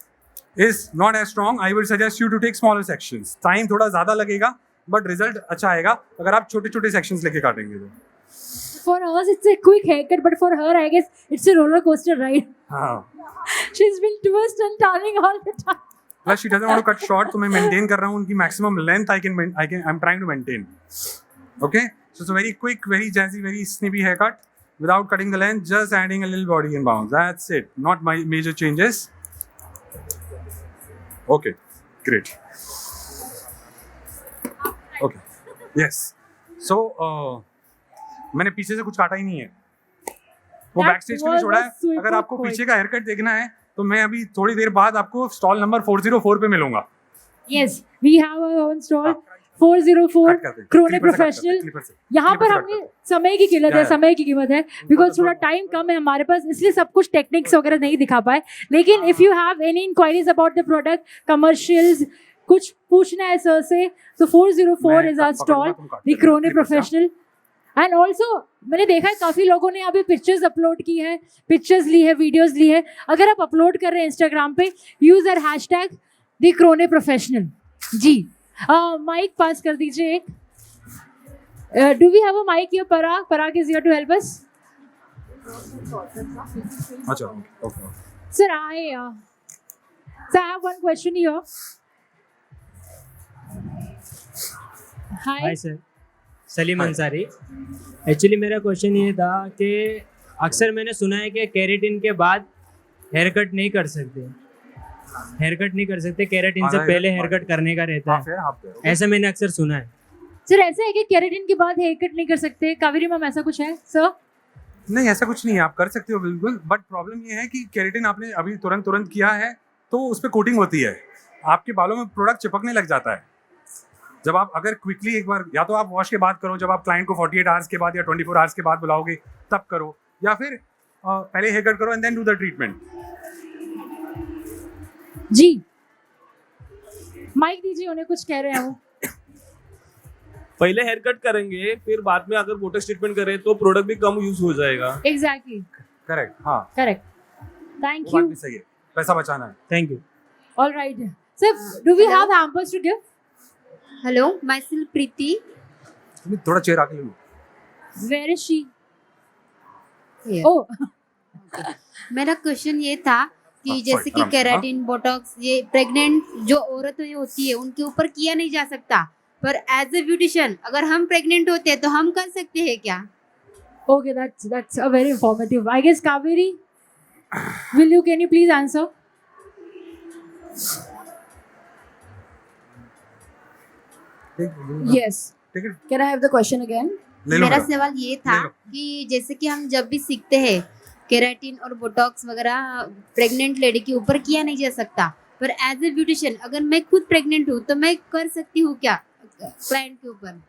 is not as strong, I will suggest you to take smaller sections. Time थोड़ा ज़्यादा लगेगा, but result अच्छा आएगा अगर आप छोटे-छोटे sections लेके काटेंगे तो. For us, it's a quick haircut, but for her, I guess it's a roller coaster ride. हाँ. She's been twist and turning all the time. Plus she doesn't want to cut short, तो मैं maintain कर रहा हूँ उनकी maximum length. I'm trying to maintain. Okay, so it's a very quick, very jazzy, very snippy haircut without cutting the length, just adding a little body and bounce. That's it. Not my major changes. Okay, great. Okay, yes. So मैंने पीछे से कुछ काटा ही नहीं है, वो back stage के लिए छोड़ा है. अगर आपको पीछे का हेयरकट देखना है तो मैं अभी थोड़ी देर बाद आपको स्टॉल नंबर 404 पे मिलूंगा. Yes, we have our own stall 404 क्रोने professional. यहाँ पर हमने समय की किल्लत है, समय की कीमत है बिकॉज थोड़ा टाइम कम है हमारे पास, इसलिए सब कुछ टेक्निक्स वगैरह नहीं दिखा पाए. लेकिन if you have any inquiries about the product, commercials, कुछ पूछना है सर से, तो 404 is our stall, the क्रोने professional. And also मैंने देखा है काफ़ी लोगों ने अभी पिक्चर्स अपलोड की है, पिक्चर्स ली है, वीडियोस ली है. अगर आप अपलोड कर रहे हैं इंस्टाग्राम पे, use our hashtag the क्रोने professional. जी माइक पास कर दीजिए एक. Do we have a mic here? Parag is here to help us. अच्छा, okay. Sir, I have one question here. Hi sir, Salim Ansari. Actually मेरा क्वेश्चन ये था कि अक्सर मैंने सुना है कि केराटिन के बाद हेयर कट नहीं कर सकते, केराटिन से पहले हेयर कट करने का रहता है, ऐसा मैंने अक्सर सुना है. सर ऐसा है कि केराटिन के बाद हेयर कट नहीं कर सकते? कावेरी मैम ऐसा कुछ है सर? नहीं ऐसा कुछ नहीं है, आप कर सकते हो बिल्कुल, बट प्रॉब्लम ये है कि केराटिन आपने अभी तुरंत किया है तो उस पर कोटिंग होती है, आपके बालों में प्रोडक्ट चिपकने लग जाता है। जब आप अगर क्विकली एक बार, या तो आप वॉश के बाद करो, जब आप क्लाइंट को 48 आवर्स के बाद या 24 आवर्स के बाद बुलाओगे तब करो, या फिर पहले हेयर कट करो and then do the treatment. जी माइक दीजिए, उन्हें कुछ कह रहे हैं वो। पहले हेयर कट करेंगे, फिर बाद में अगर बोटॉक्स ट्रीटमेंट करें तो प्रोडक्ट भी कम यूज हो जाएगा। एग्जैक्टली करेक्ट, हाँ करेक्ट, थैंक वो यू। बात भी सही है, पैसा बचाना है। Thank you. All right sir, do we have hampers to give? Hello, myself Preeti. तुम थोड़ा चेयर आके ले लो। Where is she? Here. Oh मेरा क्वेश्चन ये था कि हाँ, जैसे sorry, कि आराम से, केराटिन बोटॉक्स ये प्रेग्नेंट जो औरतें होती है उनके ऊपर किया नहीं जा सकता, पर एज ए ब्यूटिशियन अगर हम प्रेग्नेंट होते हैं तो हम कर सकते हैं क्या? okay, that's a very informative. I guess Kaveri, can you please answer? Yes. Take it. Can I have the question again? ले लो मेरा मैडम। सवाल ये था ले लो। कि जैसे कि हम जब भी सीखते हैं केराटिन और बोटॉक्स वगैरह प्रेग्नेंट लेडी के ऊपर किया नहीं जा सकता, पर एज ए ब्यूटिशियन अगर मैं खुद प्रेग्नेंट हूँ तो मैं कर सकती हूँ क्या क्लाइंट के ऊपर?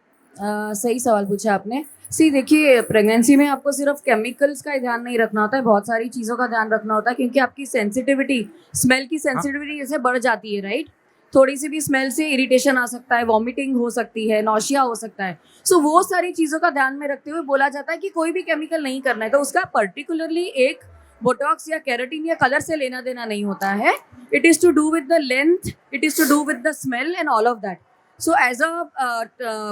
सही सवाल पूछा आपने। सी देखिए, प्रेगनेंसी में आपको सिर्फ केमिकल्स का ही ध्यान नहीं रखना होता है, बहुत सारी चीज़ों का ध्यान रखना होता है, क्योंकि आपकी सेंसिटिविटी, स्मेल की सेंसिटिविटी जैसे बढ़ जाती है, राइट? थोड़ी सी भी स्मेल से इरिटेशन आ सकता है, वॉमिटिंग हो सकती है, नौशिया हो सकता है। सो वो सारी चीज़ों का ध्यान में रखते हुए बोला जाता है कि कोई भी केमिकल नहीं करना है। तो उसका पर्टिकुलरली एक बोटॉक्स या केराटिन या कलर से लेना देना नहीं होता है। It is to do with the length, it is to do with the smell and all of that. So as a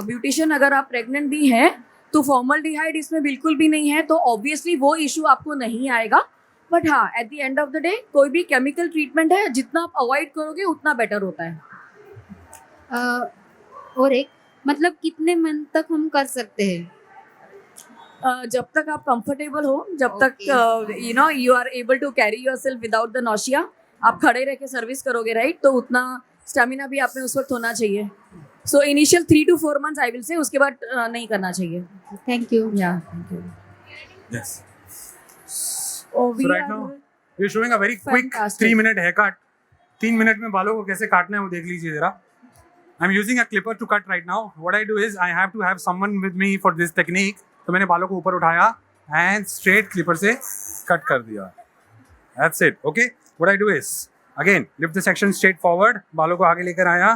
beautician अगर आप प्रेग्नेंट भी हैं तो फॉर्मल्डिहाइड इसमें बिल्कुल भी नहीं है, तो ऑब्वियसली वो इशू आपको नहीं आएगा। बट हाँ, at the end of the day कोई भी केमिकल ट्रीटमेंट है, जितना आप अवॉइड करोगे उतना बेटर होता है। और एक मतलब कितने मंथ तक हम कर सकते हैं? जब तक आप कंफर्टेबल हो, जब तक you are able to carry yourself without the nausea, आप खड़े रह के सर्विस करोगे, राइट? तो उतना स्टेमिना भी आप में उस वक्त होना चाहिए। So initial 3 to 4 months I will say, उसके बाद नहीं करना चाहिए। Thank you. या thank you. Yes. So right now we're showing a very quick Fantastic. 3-minute haircut. 3 minute में बालों को कैसे काटना है वो देख लीजिए जरा। I'm using a clipper to cut right now. What I do is I have to have someone with me for this technique. तो मैंने बालों को ऊपर उठाया and straight clipper से कट कर दिया। That's it. Okay. What I do is again lift the section straight forward. बालों को आगे लेकर आया।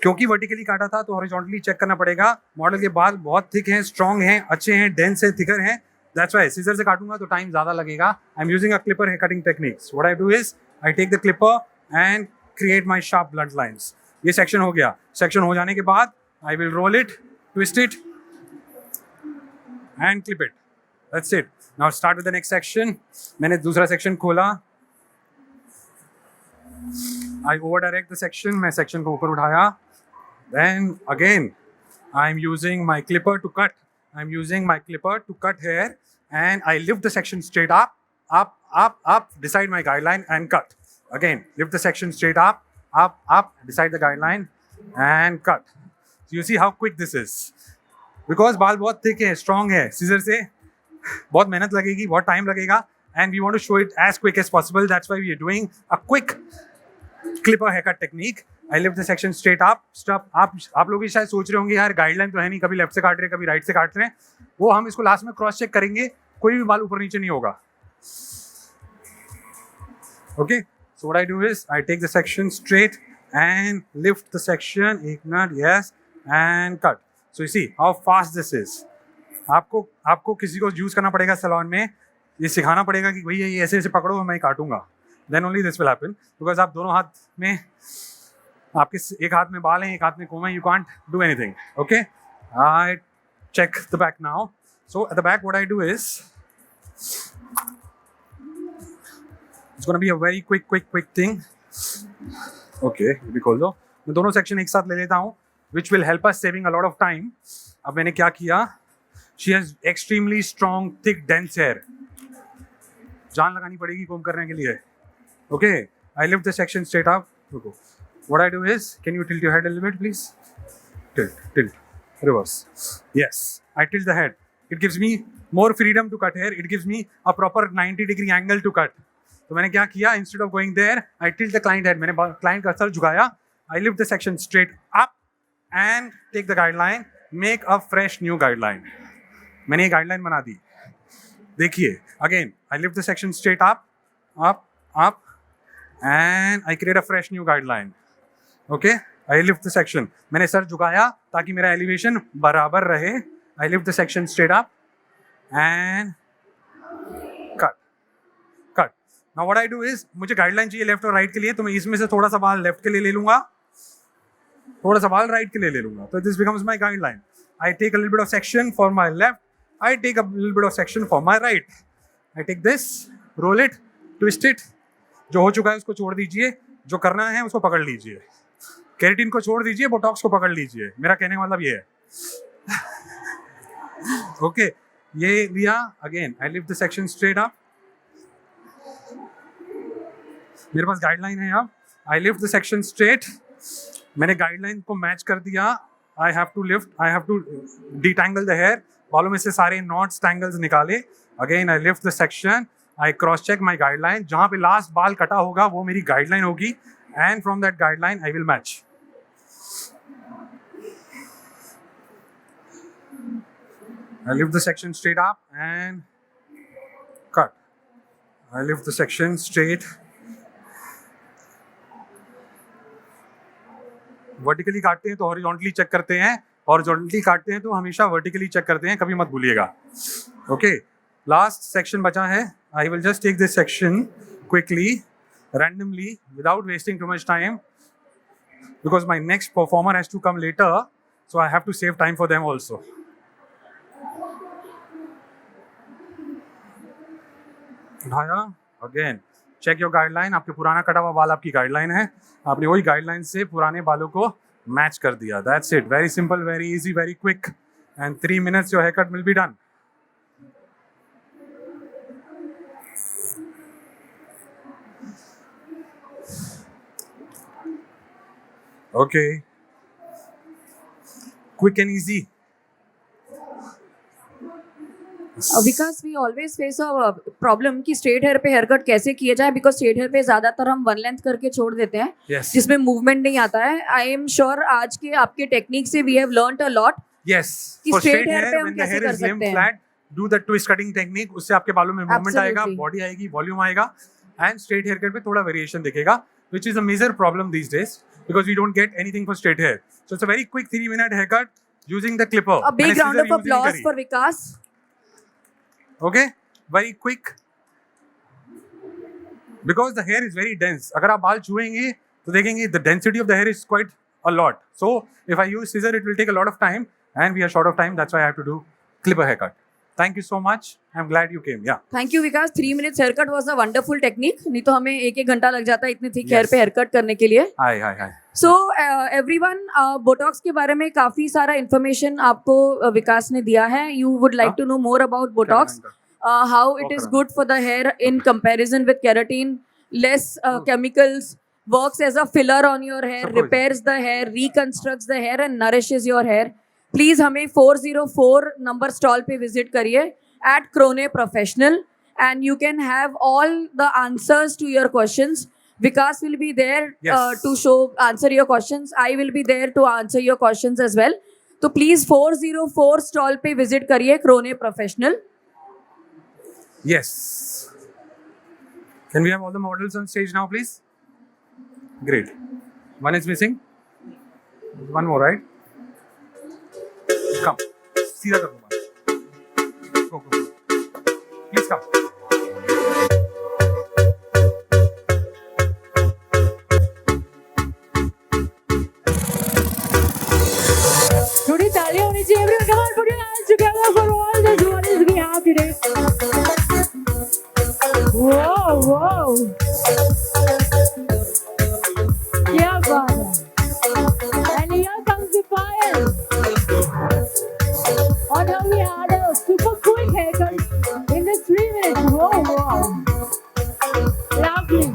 क्योंकि वर्टिकली काटा था तो हॉरिजॉन्टली चेक करना पड़ेगा। मॉडल के बाल बहुत थिक हैं, स्ट्रॉन्ग हैं, अच्छे हैं, डेंस है, थिकर हैं। That's why सीजर से काटूंगा तो टाइम ज़्यादा लगेगा। I'm using a clipper hair cutting techniques. What I do is I take the clipper and create my sharp blunt lines. ये सेक्शन हो गया। सेक्शन हो जाने के बाद I will roll it, twist it and clip it. That's it. Now start with the next section. मैंने दूसरा section खोला। I over direct the section. मैं सेक्शन को ऊपर उठाया। Then again, I'm using my clipper to cut. I'm using my clipper to cut hair, and I lift the section straight up, up, up, up, decide my guideline and cut. Again, lift the section straight up, up, up, decide the guideline and cut. So you see how quick this is. Because बाल बहुत thick है, strong है, scissor से बहुत मेहनत लगेगी, बहुत time लगेगा, and we want to show it as quick as possible. That's why we are doing a quick clipper haircut technique. I lift the section straight up. Stop. आप लोग भी शायद सोच रहे होंगे यार गाइडलाइन तो है नहीं, कभी लेफ्ट से काट रहे हैं, कभी राइट से काट रहे हैं। वो हम इसको लास्ट में क्रॉस चेक करेंगे, कोई भी बाल ऊपर नीचे नहीं होगा। Okay. So what I do is I take the section straight and lift the section. एक minute, yes, and cut. So you see how fast this is. आपको किसी को यूज करना पड़ेगा सैलून में, ये सिखाना पड़ेगा कि भैया ये ऐसे ऐसे पकड़ो मैं काटूंगा। Then only this will happen because आप दोनों हाथ में, आपके एक हाथ में बाल हैं, एक हाथ में कोम है, you can't do anything. Okay, I check the back now. So at the back what I do is it's going to be a very quick thing. Okay, ये भी खोल दो। मैं दोनों सेक्शन एक साथ ले लेता हूँ, which will help us saving a lot of time. अब मैंने क्या किया, she has extremely strong thick dense hair. जान लगानी पड़ेगी कोम करने के लिए। Okay, I lift the section straight up. रुको। What I do is, can you tilt your head a little bit, please? Tilt, reverse. Yes, I tilt the head. It gives me more freedom to cut hair. It gives me a proper 90-degree angle to cut. तो मैंने क्या किया, instead of going there, I tilt the client head. मैंने client का sir झुकाया, I lift the section straight up and take the guideline, make a fresh new guideline. मैंने ये guideline बना दी. देखिए, again, I lift the section straight up, up, and I create a fresh new guideline. Okay? I lift the section. मैंने sir झुकाया ताकि मेरा elevation बराबर रहे. I lift the section straight up and cut. Now what I do is, मुझे guideline चाहिए left और right के लिए, तो मैं इसमें से थोड़ा सा बाल लेफ्ट के लिए ले लूंगा, थोड़ा सा बाल राइट के लिए ले लूंगा. तो this becomes my guideline. I take a little bit of section for my left, I take a little bit of section for my right. I take this, roll it, twist it. जो हो चुका है उसको छोड़ दीजिए, जो करना है उसको पकड़ लीजिए. केराटिन को छोड़ दीजिए, बोटॉक्स को पकड़ लीजिए. मेरा कहने का मतलब ये है. ओके, ये लिया. Again I lift the section straight up. मेरे पास गाइडलाइन है अब. I lift the section straight. मैंने गाइडलाइन को मैच कर दिया. I have to lift, I have to detangle the hair. बालों में से सारे नॉट्स, टैंगल्स निकाले. Again I lift the section, I cross check my guideline. जहाँ पे लास्ट बाल कटा होगा वो मेरी गाइडलाइन होगी, and from that guideline I will match. I lift the section straight up and cut. I lift the section straight. Vertically काटते हैं तो हॉरिजॉन्टली चेक करते हैं, हॉरिजॉन्टली काटते हैं तो हमेशा वर्टिकली चेक करते हैं, कभी मत भूलिएगा. ओके, लास्ट सेक्शन बचा है. I will just take this section quickly, randomly, without wasting too much time, because my next performer has to come later, so I have to save time for them also. उठाया. Again check your guideline. आपके पुराना कटा हुआ बाल आपकी guideline है, आपने वही गाइडलाइन से पुराने बालों को मैच कर दिया. That's it. Very simple, very easy, very quick, and 3 minutes your hair cut will be done. Okay, quick and easy. Because we always face a problem कि स्ट्रेट हेयर पे हेयर कट कैसे किया जाए, because straight hair पे ज्यादातर हम one length करके छोड़ देते हैं, Yes. जिसमें मूवमेंट नहीं आता है. आई एम श्योर आज के आपके टेक्निक से we have learned a lot. Yes. कि For straight straight hair hair, पे हम when the कैसे hair कर is limb सकते हैं. flat, do the twist cutting technique. उससे आपके बालों में movement आएगा, Absolutely. body आएगी, volume आएगा, and straight haircut पे थोड़ा variation दिखेगा, which is a major problem these days because we don't get anything for straight hair. So it's a very quick 3-minute haircut using the clipper. A big मैंने round scissor of use नहीं applause करी. for Vikas. Okay, very quick. Because the hair is very dense. अगर आप बाल छुएंगे तो देखेंगे the density of the hair is quite a lot. So if I use scissor, it will take a lot of time, and we are short of time. That's why I have to do clipper haircut. Thank you so much. I'm glad you came. Yeah. Thank you Vikas. 3 minutes haircut was a wonderful technique. नहीं तो हमें 1-1 घंटा लग जाता है इतने thick hair पे haircut करने के लिए. Hi. सो एवरीवन, बोटॉक्स के बारे में काफी सारा इंफॉर्मेशन आपको विकास ने दिया है. You would like to know more about Botox, how it is good for the hair in comparison with keratin, less chemicals, works as a filler on your hair, repairs the hair, reconstructs the hair and nourishes your hair. Please हमें 404 number stall पे visit करिए at Krone Professional, and you can have all the answers to your questions. Vikas will be there Yes. to answer your questions. I will be there to answer your questions as well. तो please 404 stall पे visit करिए Krone Professional. Yes. Can we have all the models on stage now, please? Great. One is missing. One more, right? Come. सीधा कर दो. Go. Please come. थोड़ी तालियां होनी चाहिए. Everyone, come on, put your hands together for all the jewelries we have today. Whoa. क्या बात है. And here comes the fire. And now we had a super quick haircut in the 3 minutes. Wow. Lovely.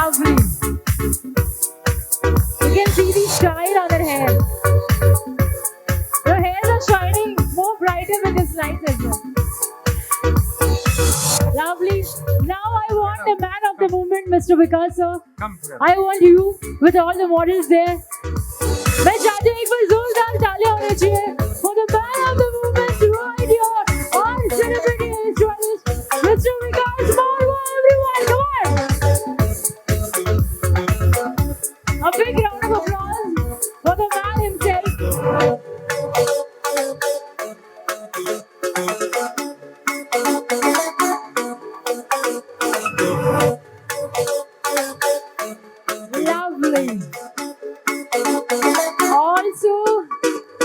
Lovely. You can see the shine on her hair. Your hairs are shining more brighter with this light as well. Lovely. Now I want the man of the moment, Mr. Vikas sir. Come here. I want you with all the models there. मैं चाहती हूँ एक बार जोरदार तालियां होनी चाहिए for the man of the moment right here, our celebrity hairstylist, Mr. Vikas Marwa, everyone, come on! A big round of applause for the man himself. Lovely. Also,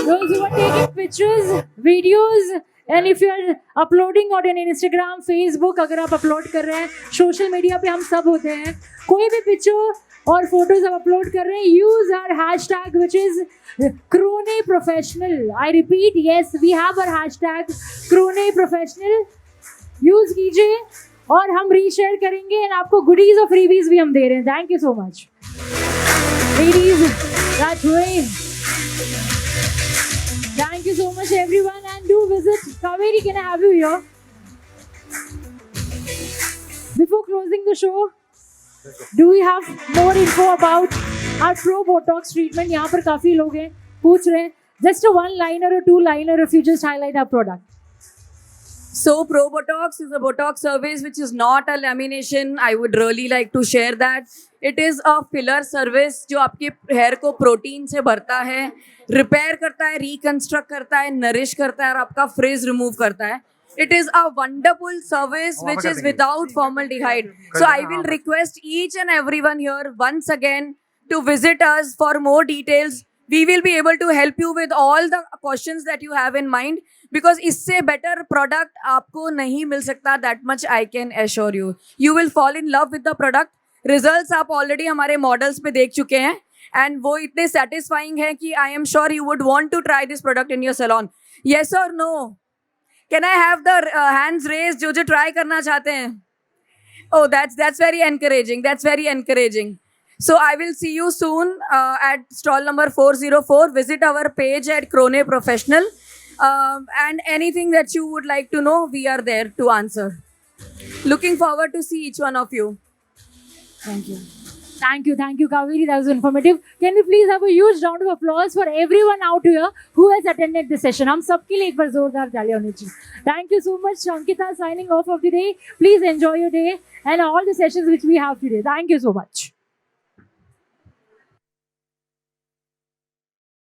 those who are taking pictures, videos, and if you are uploading on Instagram, Facebook, अगर आप upload कर रहे हैं, social media पे हम सब होते हैं, कोई भी picture और photos आप upload कर रहे हैं, use our hashtag which is Crone Professional. I repeat, yes, we have our hashtag Crone Professional. Use कीजिए और हम रीशेयर करेंगे and आपको goodies और freebies भी हम दे रहे हैं. Thank you so much. Ladies, that's right. Thank you so much everyone and do visit. Kaveri, can I have you here? Before closing the show, do we have more info about our Pro Botox treatment? यहाँ पर काफी लोग हैं पूछ रहे हैं. Just a one-liner or two-liner if you just highlight our product. So Pro Botox is a Botox service which is not a lamination. I would really like to share that. It is a filler service जो आपके hair को protein से भरता है, repair करता है, reconstruct करता है, नरिश करता है और आपका फ्रिज रिमूव करता है. It is a wonderful service which is without formaldehyde. So I will request each and everyone here once again to visit us for more details. We will be able to help you with all the questions that you have in mind. Because इससे better product आपको नहीं मिल सकता, that much I can assure you. You will fall in love with the product. Results आप already हमारे models पे देख चुके हैं and वो इतने satisfying है कि I am sure you would want to try this product in your salon. Yes or no? Can I have the hands raised जो try करना चाहते हैं? Oh, that's very encouraging. That's very encouraging. So I will see you soon at stall number 404. Visit our page at Crone Professional. And anything that you would like to know, we are there to answer. Looking forward to see each one of you. Thank you. Thank you, Kaveri. That was informative. Can we please have a huge round of applause for everyone out here who has attended this session? हम सबके लिए एक बार जोरदार तालियां होनी चाहिए. Thank you so much, Ankita, signing off of the day. Please enjoy your day and all the sessions which we have today. Thank you so much.